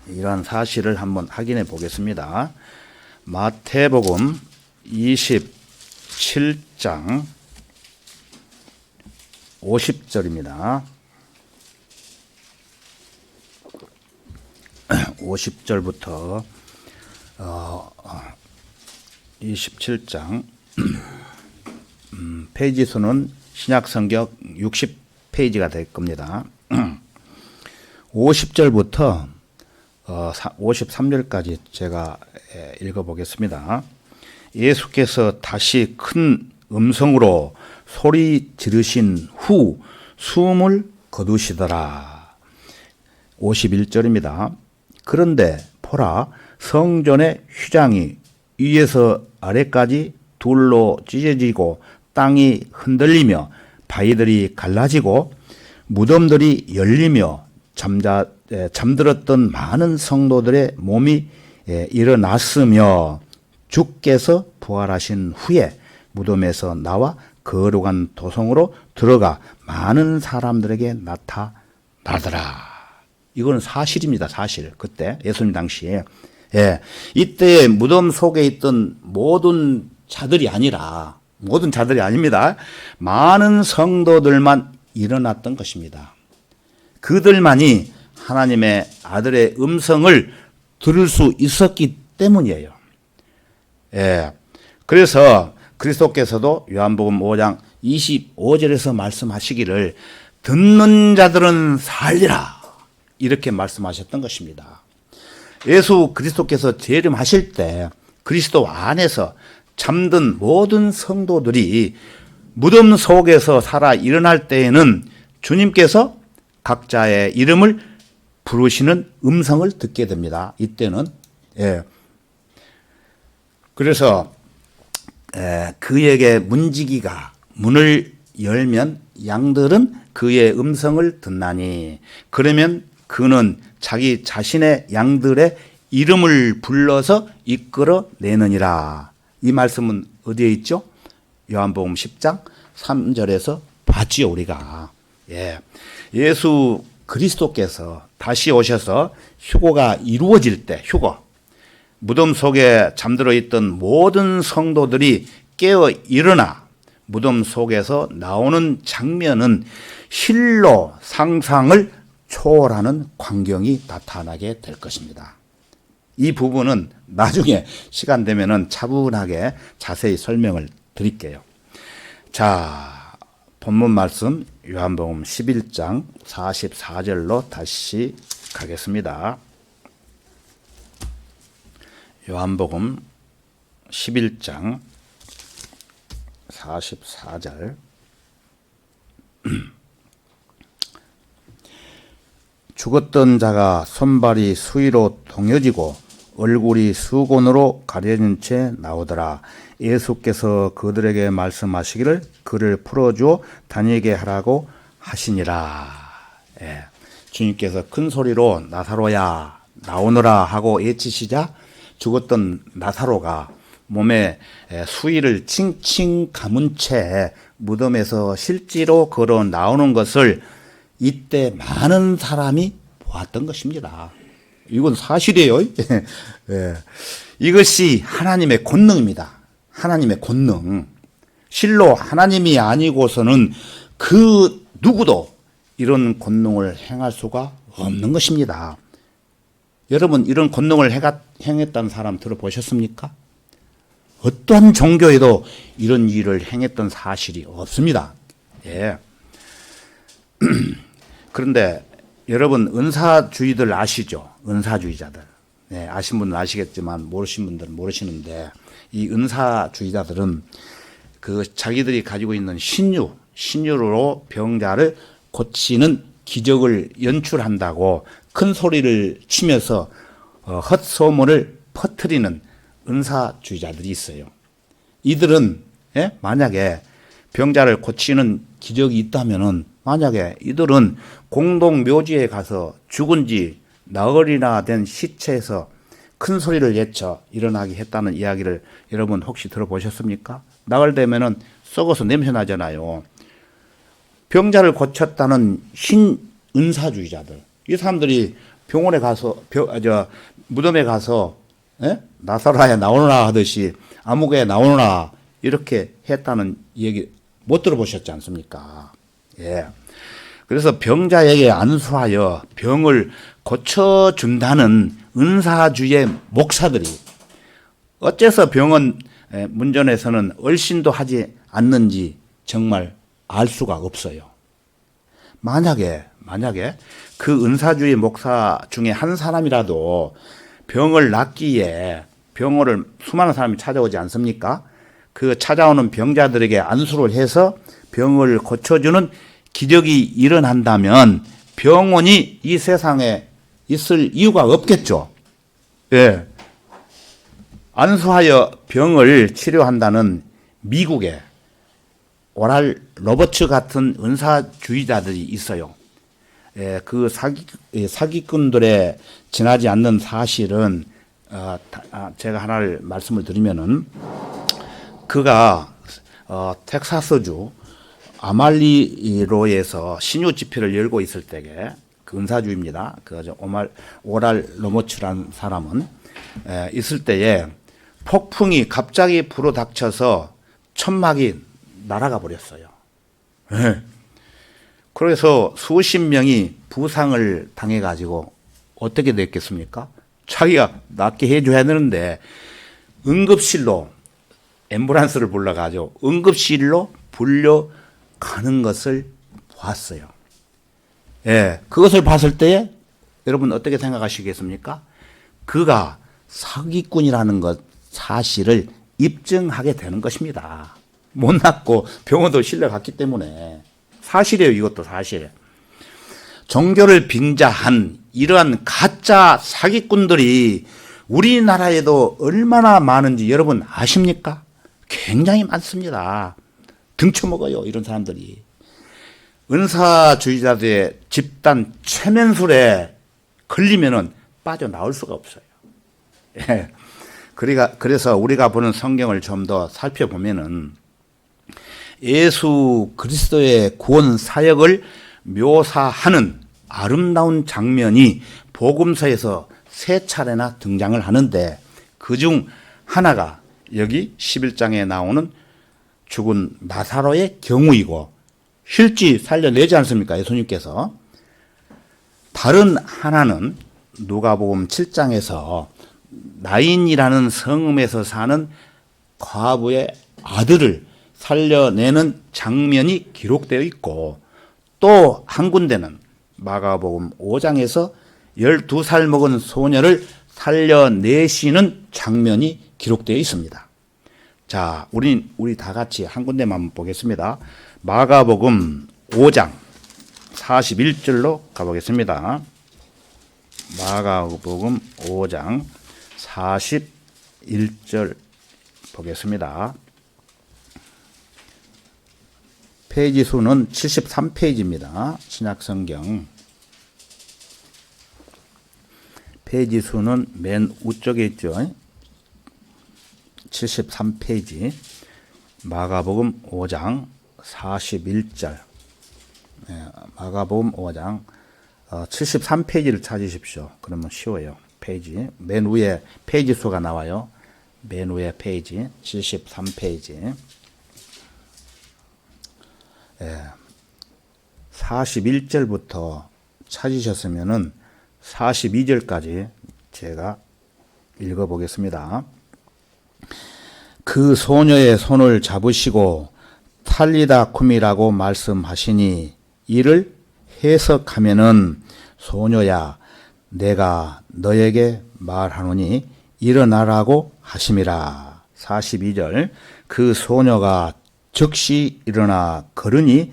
이러한 사실을 한번 확인해 보겠습니다. 마태복음 27장 50절입니다. 50절부터 27장 페이지 수는 신약성경 60페이지가 될 겁니다. 50절부터 53절까지 제가 읽어보겠습니다. 예수께서 다시 큰 음성으로 소리 지르신 후 숨을 거두시더라. 51절입니다. 그런데 보라, 성전의 휘장이 위에서 아래까지 둘로 찢어지고 땅이 흔들리며 바위들이 갈라지고 무덤들이 열리며 잠들었던 많은 성도들의 몸이 일어났으며 주께서 부활하신 후에 무덤에서 나와 거룩한 도성으로 들어가 많은 사람들에게 나타나더라. 이거는 사실입니다. 사실. 그때 예수님 당시에. 이때 무덤 속에 있던 모든 자들이 아닙니다. 많은 성도들만 일어났던 것입니다. 그들만이 하나님의 아들의 음성을 들을 수 있었기 때문이에요. 그래서 그리스도께서도 요한복음 5장 25절에서 말씀하시기를 듣는 자들은 살리라 이렇게 말씀하셨던 것입니다. 예수 그리스도께서 재림하실 때 그리스도 안에서 잠든 모든 성도들이 무덤 속에서 살아 일어날 때에는 주님께서 각자의 이름을 부르시는 음성을 듣게 됩니다. 이때는. 그래서 그에게 문지기가 문을 열면 양들은 그의 음성을 듣나니 그러면 그는 자기 자신의 양들의 이름을 불러서 이끌어내느니라. 이 말씀은 어디에 있죠? 요한복음 10장 3절에서 봤지요, 우리가. 예수 그리스도께서 다시 오셔서 휴거가 이루어질 때, 무덤 속에 잠들어 있던 모든 성도들이 깨어 일어나 무덤 속에서 나오는 장면은 실로 상상을 초월하는 광경이 나타나게 될 것입니다. 이 부분은 나중에 시간 되면은 차분하게 자세히 설명을 드릴게요. 자, 본문 말씀 요한복음 11장 44절로 다시 가겠습니다. 요한복음 11장 44절. 죽었던 자가 손발이 수위로 동여지고 얼굴이 수건으로 가려진 채 나오더라. 예수께서 그들에게 말씀하시기를 그를 풀어주어 다니게 하라고 하시니라. 주님께서 큰 소리로 나사로야 나오너라 하고 외치시자 죽었던 나사로가 몸에 수의를 칭칭 감은 채 무덤에서 실제로 걸어 나오는 것을 이때 많은 사람이 보았던 것입니다. 이건 사실이에요. 이것이 하나님의 권능입니다. 하나님의 권능. 실로 하나님이 아니고서는 그 누구도 이런 권능을 행할 수가 없는 것입니다. 여러분, 이런 권능을 행했다는 사람 들어보셨습니까? 어떠한 종교에도 이런 일을 행했던 사실이 없습니다. 그런데 여러분, 은사주의들 아시죠? 은사주의자들. 아신 분은 아시겠지만 모르신 분들은 모르시는데, 이 은사주의자들은 그 자기들이 가지고 있는 신유로 병자를 고치는 기적을 연출한다고 큰 소리를 치면서 헛소문을 퍼뜨리는 은사주의자들이 있어요. 이들은 만약에 병자를 고치는 기적이 있다면은 만약에 이들은 공동묘지에 가서 죽은 지 나흘이나 된 시체에서 큰 소리를 외쳐 일어나게 했다는 이야기를 여러분 혹시 들어보셨습니까? 나흘 되면은 썩어서 냄새 나잖아요. 병자를 고쳤다는 신은사주의자들. 이 사람들이 병원에 가서 무덤에 가서 나사로야 나오너라 하듯이 아무개 나오너라 이렇게 했다는 얘기 못 들어보셨지 않습니까? 그래서 병자에게 안수하여 병을 고쳐준다는 은사주의 목사들이 어째서 병원 문전에서는 얼씬도 하지 않는지 정말 알 수가 없어요. 만약에 그 은사주의 목사 중에 한 사람이라도 병을 낫기에 병원을 수많은 사람이 찾아오지 않습니까? 그 찾아오는 병자들에게 안수를 해서 병을 고쳐주는 기적이 일어난다면 병원이 이 세상에 있을 이유가 없겠죠. 예. 안수하여 병을 치료한다는 미국의 오랄 로버츠 같은 은사주의자들이 있어요. 예, 그 사기꾼들의 지나지 않는 사실은 제가 하나를 말씀을 드리면은 그가 텍사스주 아말리로에서 신유 집회를 열고 있을 때에 그 은사주입니다. 그 오랄 로버츠라는 사람은 있을 때에 폭풍이 갑자기 불어닥쳐서 천막이 날아가 버렸어요. 네. 그래서 수십 명이 부상을 당해가지고 어떻게 됐겠습니까? 자기가 낫게 해줘야 되는데 응급실로 앰뷸런스를 불러가지고 응급실로 불려가는 것을 봤어요. 예, 그것을 봤을 때에 여러분 어떻게 생각하시겠습니까? 그가 사기꾼이라는 것 사실을 입증하게 되는 것입니다. 못 낫고 병원도 실려갔기 때문에 사실이에요. 이것도 사실. 종교를 빙자한 이러한 가짜 사기꾼들이 우리나라에도 얼마나 많은지 여러분 아십니까? 굉장히 많습니다. 등쳐먹어요. 이런 사람들이. 은사주의자들의 집단 최면술에 걸리면은 빠져나올 수가 없어요. 예. 그래서 우리가 보는 성경을 좀 더 살펴보면은 예수 그리스도의 구원 사역을 묘사하는 아름다운 장면이 복음서에서 3차례나 등장을 하는데 그중 하나가 여기 11장에 나오는 죽은 나사로의 경우이고 실제 살려내지 않습니까? 예수님께서. 다른 하나는 누가복음 7장에서 나인이라는 성읍에서 사는 과부의 아들을 살려내는 장면이 기록되어 있고 또 한 군데는 마가복음 5장에서 12살 먹은 소녀를 살려내시는 장면이 기록되어 있습니다. 자, 우리 다 같이 한 군데만 보겠습니다. 마가복음 5장 41절로 가보겠습니다. 마가복음 5장 41절 보겠습니다. 페이지 수는 73페이지입니다. 신약성경. 페이지 수는 맨 우쪽에 있죠. 73페이지. 마가복음 5장 41절. 마가복음 5장 73페이지를 찾으십시오. 그러면 쉬워요. 페이지. 맨 위에 페이지 수가 나와요. 맨 위에 페이지 73페이지. 41절부터 찾으셨으면은 42절까지 제가 읽어보겠습니다. 그 소녀의 손을 잡으시고 탈리다 쿰이라고 말씀하시니 이를 해석하면은 소녀야 내가 너에게 말하노니 일어나라고 하심이라. 42절 그 소녀가 즉시 일어나 걸으니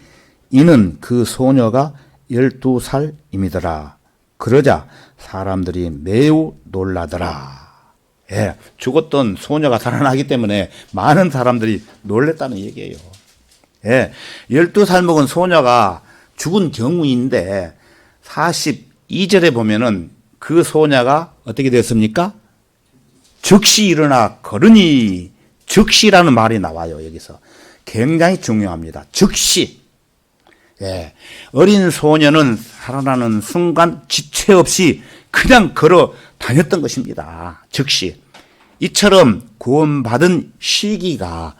이는 그 소녀가 12살임이더라. 그러자 사람들이 매우 놀라더라. 예, 죽었던 소녀가 살아나기 때문에 많은 사람들이 놀랬다는 얘기예요. 예, 12살 먹은 소녀가 죽은 경우인데 42절에 보면은 그 소녀가 어떻게 됐습니까? 즉시 일어나 걸으니, 즉시라는 말이 나와요. 여기서 굉장히 중요합니다. 즉시. 예, 어린 소녀는 살아나는 순간 지체 없이 그냥 걸어 다녔던 것입니다. 즉시. 이처럼 구원받은 시기가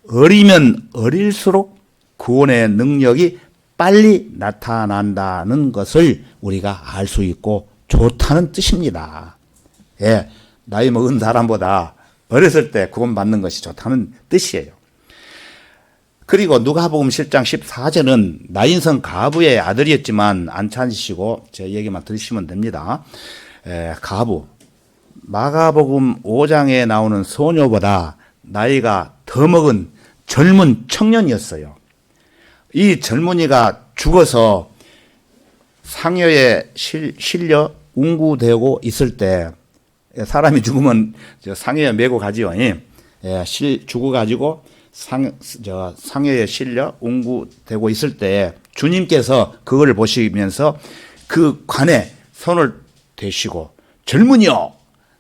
어리면 어릴수록 구원의 능력이 빨리 나타난다는 것을 우리가 알 수 있고 좋다는 뜻입니다. 예, 나이 먹은 사람보다 어렸을 때 구원받는 것이 좋다는 뜻이에요. 그리고 누가복음 7장 14절은 나인성 가부의 아들이었지만 안 찾으시고 제 얘기만 들으시면 됩니다. 가부. 마가복음 5장에 나오는 소녀보다 나이가 더 먹은 젊은 청년이었어요. 이 젊은이가 죽어서 상여에 실려 운구되고 있을 때, 사람이 죽으면 상여에 메고 가지요. 죽어가지고 상여에 실려 운구되고 있을 때 주님께서 그걸 보시면서 그 관에 손을 대시고 젊은이여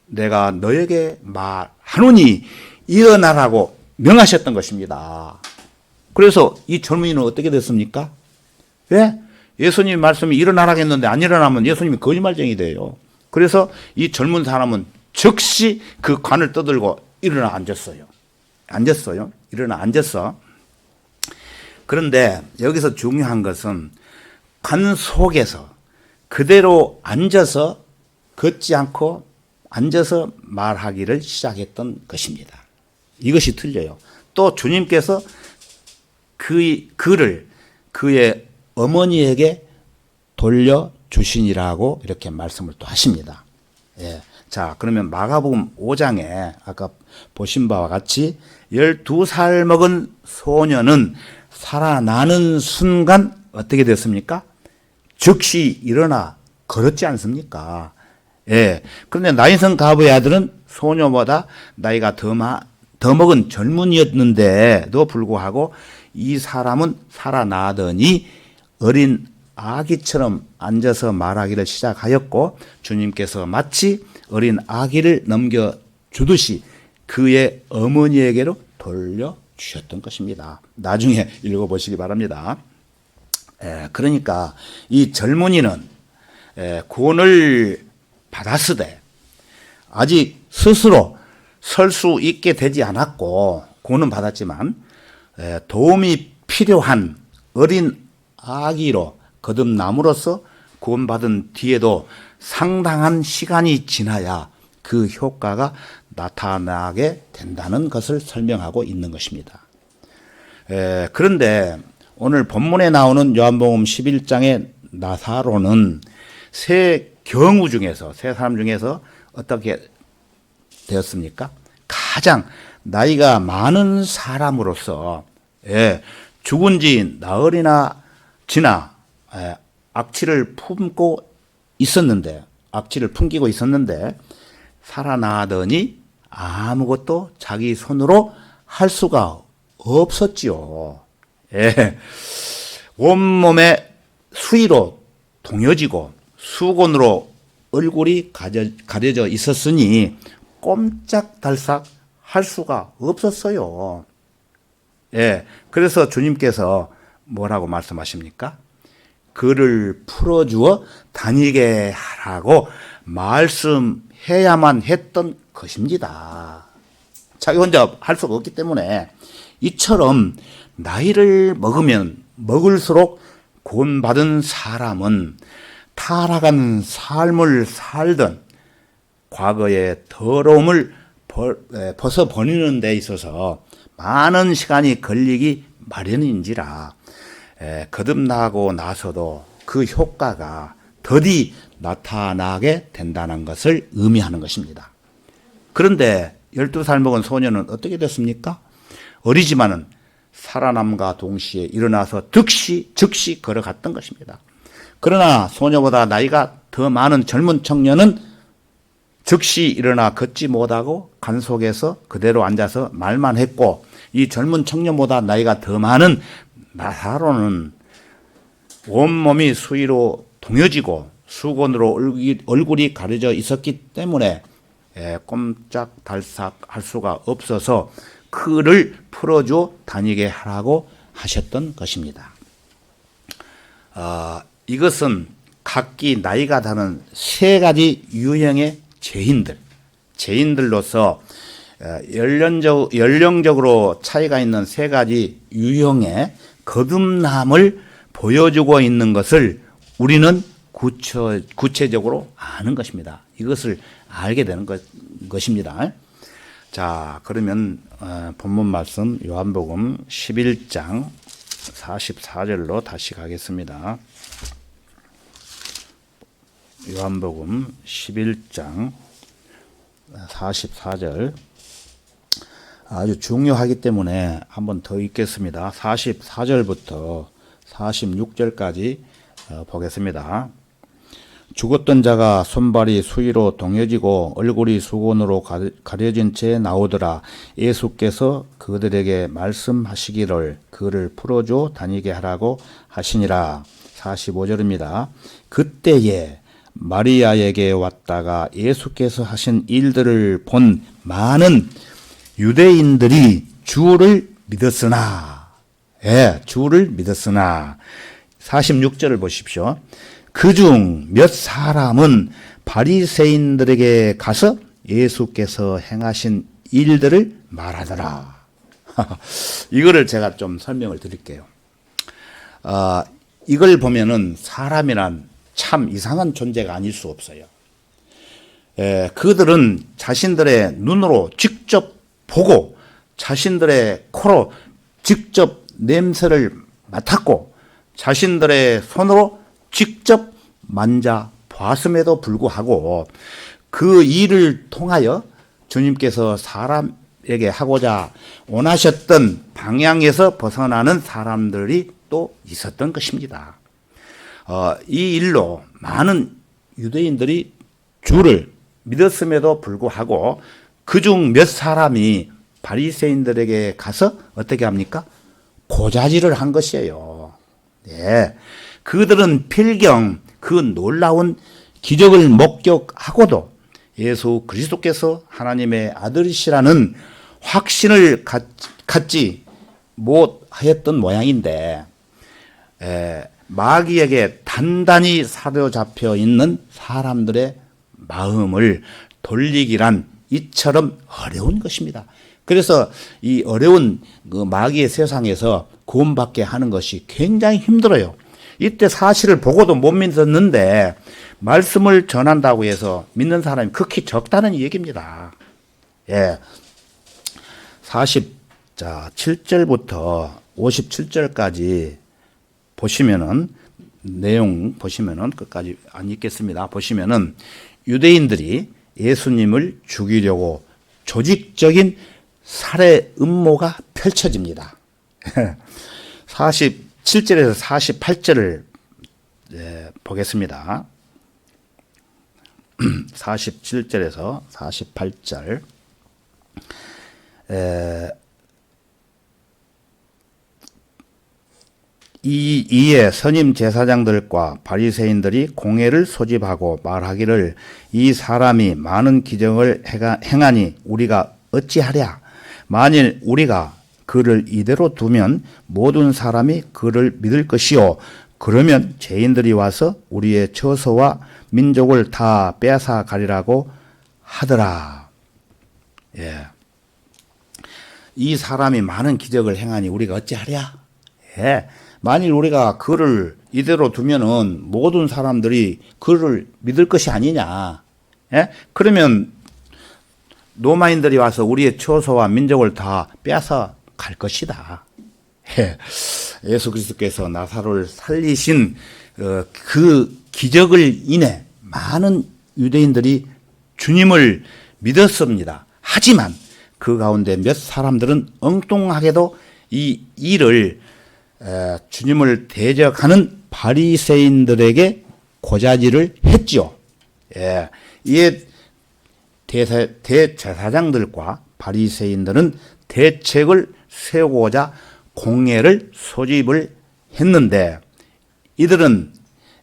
내가 너에게 말하노니 일어나라고 명하셨던 것입니다. 그래서 이 젊은이는 어떻게 됐습니까? 왜? 예수님 말씀이 일어나라고 했는데 안 일어나면 예수님이 거짓말쟁이 돼요. 그래서 이 젊은 사람은 즉시 그 관을 떠들고 일어나 앉았어요. 일어나 앉았어. 그런데 여기서 중요한 것은 관 속에서 그대로 앉아서 걷지 않고 앉아서 말하기를 시작했던 것입니다. 이것이 틀려요. 또 주님께서 그를 그의 어머니에게 돌려주시니라고 이렇게 말씀을 또 하십니다. 자, 그러면 마가복음 5장에 아까 보신 바와 같이 12살 먹은 소녀는 살아나는 순간 어떻게 됐습니까? 즉시 일어나 걸었지 않습니까? 그런데 나인성 가부의 아들은 소녀보다 나이가 더 먹은 젊은이였는데도 불구하고 이 사람은 살아나더니 어린 아기처럼 앉아서 말하기를 시작하였고 주님께서 마치 어린 아기를 넘겨주듯이 그의 어머니에게로 돌려주셨던 것입니다. 나중에 읽어보시기 바랍니다. 그러니까 이 젊은이는 구원을 받았으되 아직 스스로 설 수 있게 되지 않았고 구원은 받았지만 도움이 필요한 어린 아기로 거듭남으로써 구원받은 뒤에도 상당한 시간이 지나야 그 효과가 나타나게 된다는 것을 설명하고 있는 것입니다. 그런데 오늘 본문에 나오는 요한복음 11장의 나사로는 세 사람 중에서 어떻게 되었습니까? 가장 나이가 많은 사람으로서 죽은 지 나흘이나 지나 악취를 품고 있었는데 악취를 풍기고 있었는데 살아나더니 아무것도 자기 손으로 할 수가 없었지요. 온몸에 수의로 동여지고 수건으로 얼굴이 가려져 있었으니 꼼짝달싹 할 수가 없었어요. 그래서 주님께서 뭐라고 말씀하십니까? 그를 풀어주어 다니게 하라고 말씀해야만 했던 것입니다. 자기 혼자 할 수가 없기 때문에 이처럼 나이를 먹으면 먹을수록 구원받은 사람은 타락한 삶을 살던 과거의 더러움을 벗어버리는 데 있어서 많은 시간이 걸리기 마련인지라 거듭나고 나서도 그 효과가 더디 나타나게 된다는 것을 의미하는 것입니다. 그런데 12살 먹은 소녀는 어떻게 됐습니까? 어리지만은 살아남과 동시에 일어나서 즉시 걸어갔던 것입니다. 그러나 소녀보다 나이가 더 많은 젊은 청년은 즉시 일어나 걷지 못하고 관 속에서 그대로 앉아서 말만 했고 이 젊은 청년보다 나이가 더 많은 나사로는 온몸이 수의로 동여지고 수건으로 얼굴이 가려져 있었기 때문에 꼼짝달싹 할 수가 없어서 그를 풀어줘 다니게 하라고 하셨던 것입니다. 이것은 각기 나이가 다른 세 가지 유형의 죄인들로서 연령적으로 차이가 있는 세 가지 유형의 거듭남을 보여주고 있는 것을 우리는 구체적으로 아는 것입니다. 이것을 알게 되는 것입니다. 자, 그러면 본문 말씀 요한복음 11장 44절로 다시 가겠습니다. 요한복음 11장 44절 아주 중요하기 때문에 한번 더 읽겠습니다. 44절부터 46절까지 보겠습니다. 죽었던 자가 손발이 수위로 동여지고 얼굴이 수건으로 가려진 채 나오더라. 예수께서 그들에게 말씀하시기를 그를 풀어줘 다니게 하라고 하시니라. 45절입니다. 그때에 마리아에게 왔다가 예수께서 하신 일들을 본 많은 유대인들이 주를 믿었으나, 주를 믿었으나, 46절을 보십시오. 그중 몇 사람은 바리새인들에게 가서 예수께서 행하신 일들을 말하더라. 이거를 제가 좀 설명을 드릴게요. 이걸 보면은 사람이란 참 이상한 존재가 아닐 수 없어요. 그들은 자신들의 눈으로 직접 보고 자신들의 코로 직접 냄새를 맡았고 자신들의 손으로 직접 만져 보았음에도 불구하고 그 일을 통하여 주님께서 사람에게 하고자 원하셨던 방향에서 벗어나는 사람들이 또 있었던 것입니다. 이 일로 많은 유대인들이 주를 믿었음에도 불구하고 그중 몇 사람이 바리새인들에게 가서 어떻게 합니까? 고자질을 한 것이에요. 네. 그들은 필경 그 놀라운 기적을 목격하고도 예수 그리스도께서 하나님의 아들이시라는 확신을 갖지 못하였던 모양인데 마귀에게 단단히 사로잡혀 있는 사람들의 마음을 돌리기란 이처럼 어려운 것입니다. 그래서 이 어려운 그 마귀의 세상에서 구원받게 하는 것이 굉장히 힘들어요. 이때 사실을 보고도 못 믿었는데 말씀을 전한다고 해서 믿는 사람이 극히 적다는 얘기입니다. 47절부터 57절까지 보시면은 내용 보시면은 끝까지 안 읽겠습니다. 보시면은 유대인들이 예수님을 죽이려고 조직적인 살해 음모가 펼쳐집니다. 47절에서 48절을 보겠습니다. 47절에서 48절. 이에 선임 제사장들과 바리새인들이 공회를 소집하고 말하기를 이 사람이 많은 기적을 행하니 우리가 어찌하랴? 만일 우리가 그를 이대로 두면 모든 사람이 그를 믿을 것이요. 그러면 죄인들이 와서 우리의 처소와 민족을 다 빼앗아 가리라고 하더라. 이 사람이 많은 기적을 행하니 우리가 어찌하랴? 만일 우리가 그를 이대로 두면은 모든 사람들이 그를 믿을 것이 아니냐. 그러면 로마인들이 와서 우리의 처소와 민족을 다 빼앗아 갈 것이다. 예수 그리스도께서 나사로를 살리신 그 기적을 인해 많은 유대인들이 주님을 믿었습니다. 하지만 그 가운데 몇 사람들은 엉뚱하게도 이 일을 주님을 대적하는 바리새인들에게 고자질을 했죠. 이에 대제사장들과 바리새인들은 대책을 세우고자 공회를 소집을 했는데 이들은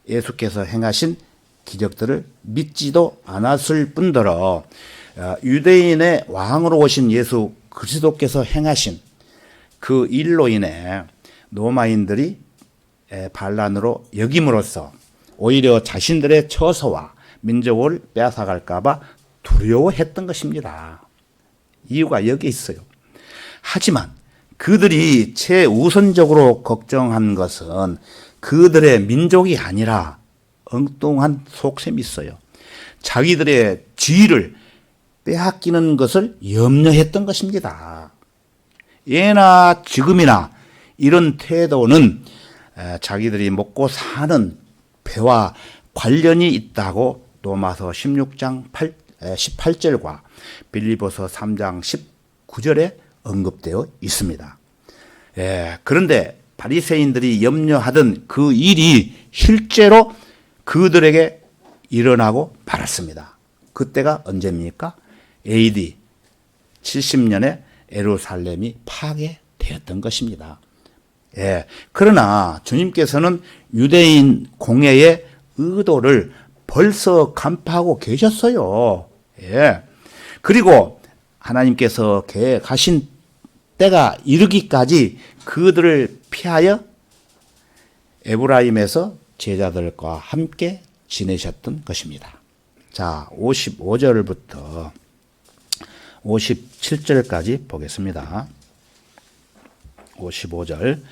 예수께서 행하신 기적들을 믿지도 않았을 뿐더러 유대인의 왕으로 오신 예수 그리스도께서 행하신 그 일로 인해 로마인들이 반란으로 여김으로써 오히려 자신들의 처소와 민족을 빼앗아갈까 봐 두려워했던 것입니다. 이유가 여기 있어요. 하지만 그들이 최우선적으로 걱정한 것은 그들의 민족이 아니라 엉뚱한 속셈이 있어요. 자기들의 지위를 빼앗기는 것을 염려했던 것입니다. 예나 지금이나 이런 태도는 자기들이 먹고 사는 배와 관련이 있다고 로마서 16장 18절과 빌립보서 3장 19절에 언급되어 있습니다. 그런데 바리새인들이 염려하던 그 일이 실제로 그들에게 일어나고 말았습니다. 그때가 언제입니까? AD 70년에 예루살렘이 파괴되었던 것입니다. 그러나 주님께서는 유대인 공회의 의도를 벌써 간파하고 계셨어요. 그리고 하나님께서 계획하신 때가 이르기까지 그들을 피하여 에브라임에서 제자들과 함께 지내셨던 것입니다. 자, 55절부터 57절까지 보겠습니다. 55절.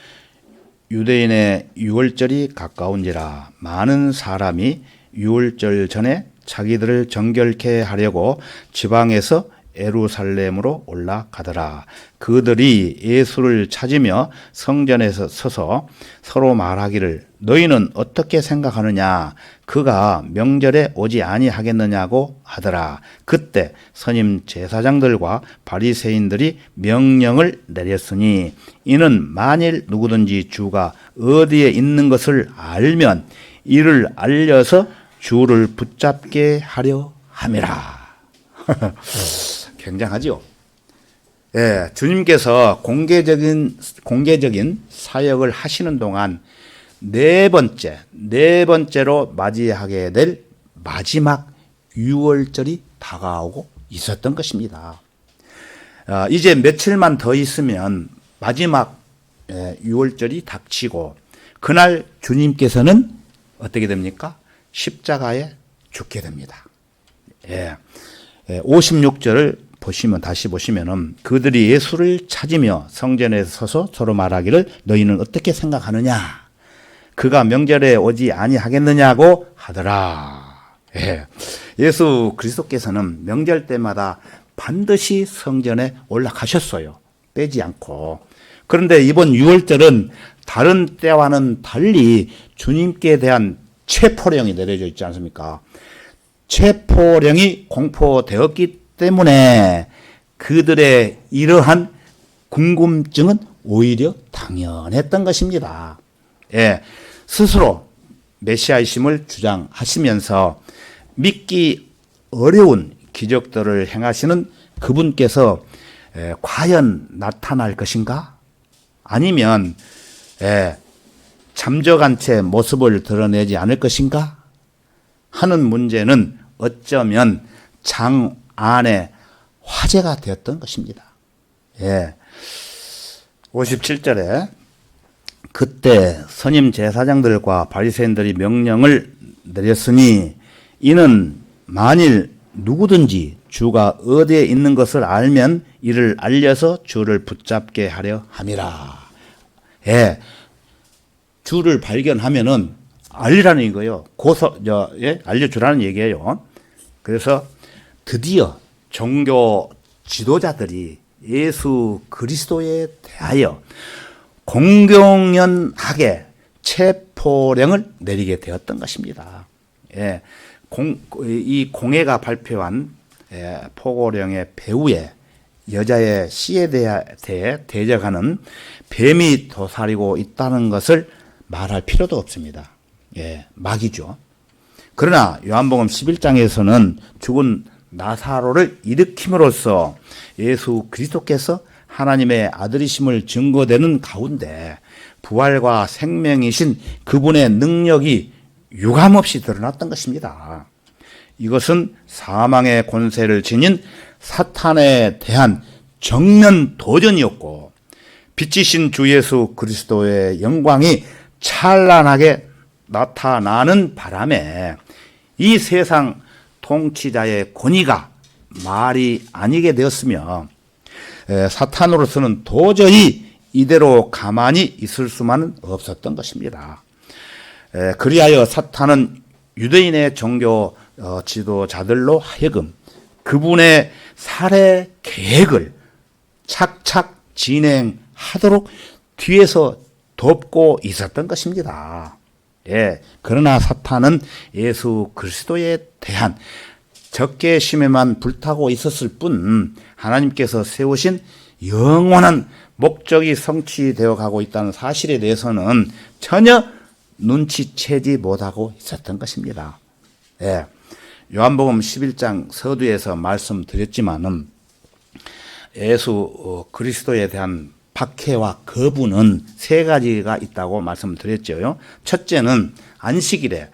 유대인의 유월절이 가까운지라 많은 사람이 유월절 전에 자기들을 정결케 하려고 지방에서 예루살렘으로 올라가더라. 그들이 예수를 찾으며 성전에서 서서 서로 말하기를 너희는 어떻게 생각하느냐? 그가 명절에 오지 아니하겠느냐고 하더라. 그때 선임 제사장들과 바리새인들이 명령을 내렸으니 이는 만일 누구든지 주가 어디에 있는 것을 알면 이를 알려서 주를 붙잡게 하려 함이라. 굉장하죠. 주님께서 공개적인 사역을 하시는 동안 네 번째로 맞이하게 될 마지막 유월절이 다가오고 있었던 것입니다. 이제 며칠만 더 있으면 마지막 유월절이 닥치고 그날 주님께서는 어떻게 됩니까? 십자가에 죽게 됩니다. 56절을 다시 보시면은 그들이 예수를 찾으며 성전에 서서 서로 말하기를 너희는 어떻게 생각하느냐? 그가 명절에 오지 아니하겠느냐고 하더라. 예수 그리스도께서는 명절 때마다 반드시 성전에 올라가셨어요. 빼지 않고. 그런데 이번 유월절은 다른 때와는 달리 주님께 대한 체포령이 내려져 있지 않습니까? 체포령이 공포되었기 때문에 그들의 이러한 궁금증은 오히려 당연했던 것입니다. 스스로 메시아이심을 주장하시면서 믿기 어려운 기적들을 행하시는 그분께서 과연 나타날 것인가? 아니면 잠적한 채 모습을 드러내지 않을 것인가? 하는 문제는 어쩌면 장 안에 화제가 되었던 것입니다. 57절에 그때 선임 제사장들과 바리새인들이 명령을 내렸으니 이는 만일 누구든지 주가 어디에 있는 것을 알면 이를 알려서 주를 붙잡게 하려 함이라. 주를 발견하면은 알리라는 이거예요. 알려주라는 얘기예요. 그래서 드디어 종교 지도자들이 예수 그리스도에 대하여 공공연하게 체포령을 내리게 되었던 것입니다. 이 공회가 발표한 포고령의 배후에 여자의 씨에 대해 대적하는 뱀이 도사리고 있다는 것을 말할 필요도 없습니다. 막이죠. 그러나 요한복음 11장에서는 죽은 나사로를 일으킴으로써 예수 그리스도께서 하나님의 아들이심을 증거되는 가운데 부활과 생명이신 그분의 능력이 유감없이 드러났던 것입니다. 이것은 사망의 권세를 지닌 사탄에 대한 정면 도전이었고 빛이신 주 예수 그리스도의 영광이 찬란하게 나타나는 바람에 이 세상 통치자의 권위가 말이 아니게 되었으며 사탄으로서는 도저히 이대로 가만히 있을 수만은 없었던 것입니다. 그리하여 사탄은 유대인의 종교 지도자들로 하여금 그분의 살해 계획을 착착 진행하도록 뒤에서 돕고 있었던 것입니다. 예. 그러나 사탄은 예수 그리스도에 대한 적개심에만 불타고 있었을 뿐 하나님께서 세우신 영원한 목적이 성취되어 가고 있다는 사실에 대해서는 전혀 눈치채지 못하고 있었던 것입니다. 예. 요한복음 11장 서두에서 말씀드렸지만은 예수 그리스도에 대한 박해와 거부는 세 가지가 있다고 말씀드렸죠. 첫째는 안식일에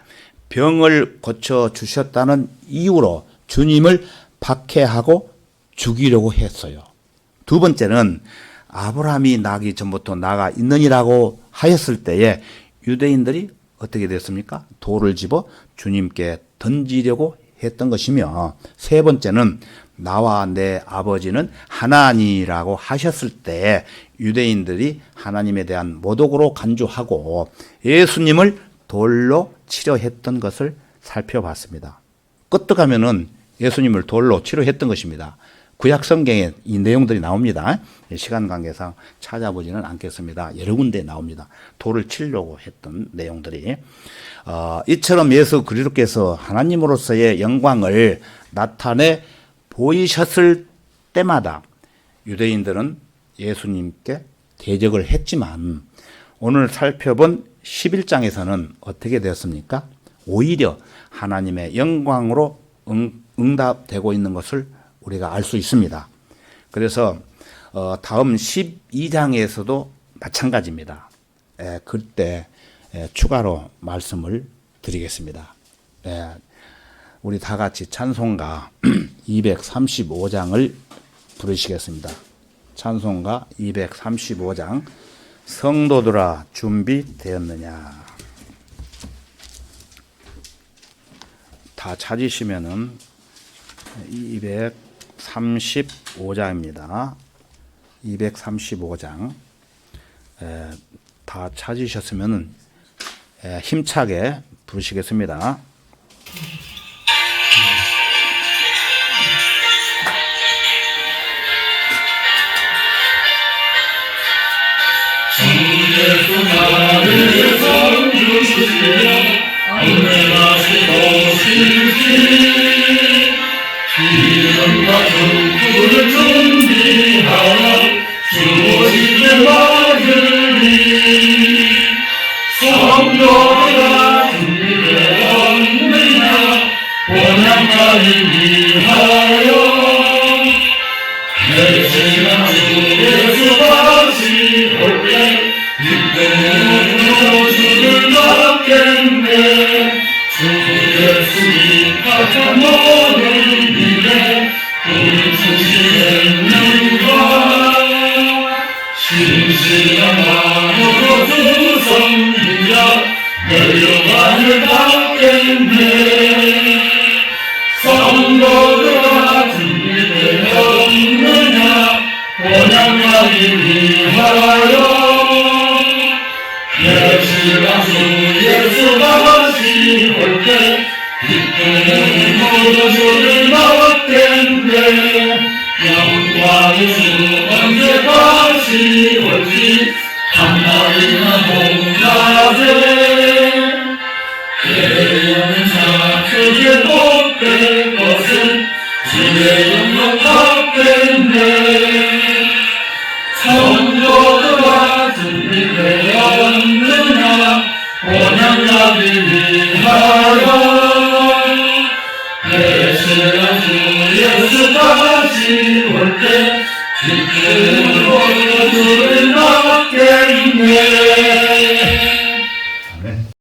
병을 고쳐 주셨다는 이유로 주님을 박해하고 죽이려고 했어요. 두 번째는 아브라함이 나기 전부터 나가 있느니라고 하였을 때에 유대인들이 어떻게 됐습니까? 돌을 집어 주님께 던지려고 했던 것이며, 세 번째는 나와 내 아버지는 하나니라고 하셨을 때 유대인들이 하나님에 대한 모독으로 간주하고 예수님을 돌로 치려했던 것을 살펴봤습니다. 끄떡하면은 예수님을 돌로 치려했던 것입니다. 구약 성경에 이 내용들이 나옵니다. 시간 관계상 찾아보지는 않겠습니다. 여러 군데 나옵니다. 돌을 치려고 했던 내용들이. 이처럼 예수 그리스도께서 하나님으로서의 영광을 나타내 보이셨을 때마다 유대인들은 예수님께 대적을 했지만 오늘 살펴본 11장에서는 어떻게 되었습니까? 오히려 하나님의 영광으로 응답되고 있는 것을 우리가 알 수 있습니다. 그래서 다음 12장에서도 마찬가지입니다. 그때 추가로 말씀을 드리겠습니다. 우리 다 같이 찬송가 235장을 부르시겠습니다. 찬송가 235장 성도들아 준비되었느냐. 다 찾으시면은 235장입니다. 235장 다 찾으셨으면은 힘차게 부르시겠습니다. 예수 나를 섬기시며 안내하시옵시지 기름과 등불을 준비하여 주님의 맞으리 성도가 준비되었느냐 본향가를 위하여 내 시간 예수 다시 올때 기쁨으로 주를 받겠네 주 예수님 같은 모든 일에 우리 충실했는가 신실한 마음으로 주 섬기며 내 영광을 받겠네 성도들아 준비되었느냐 본향가를 위하여 내 시간 주 예수가 다시 올때 기쁨으로 주를 받겠네 영광의 주 언제 다시 올지 한마디나 못나세 예언은 자축에 못될 것은 주의 영광 받겠네 성도들아 준비되었느냐 본향가를 위하여 내 시간 주 예수 다시 올때 기쁨으로 주를 받겠네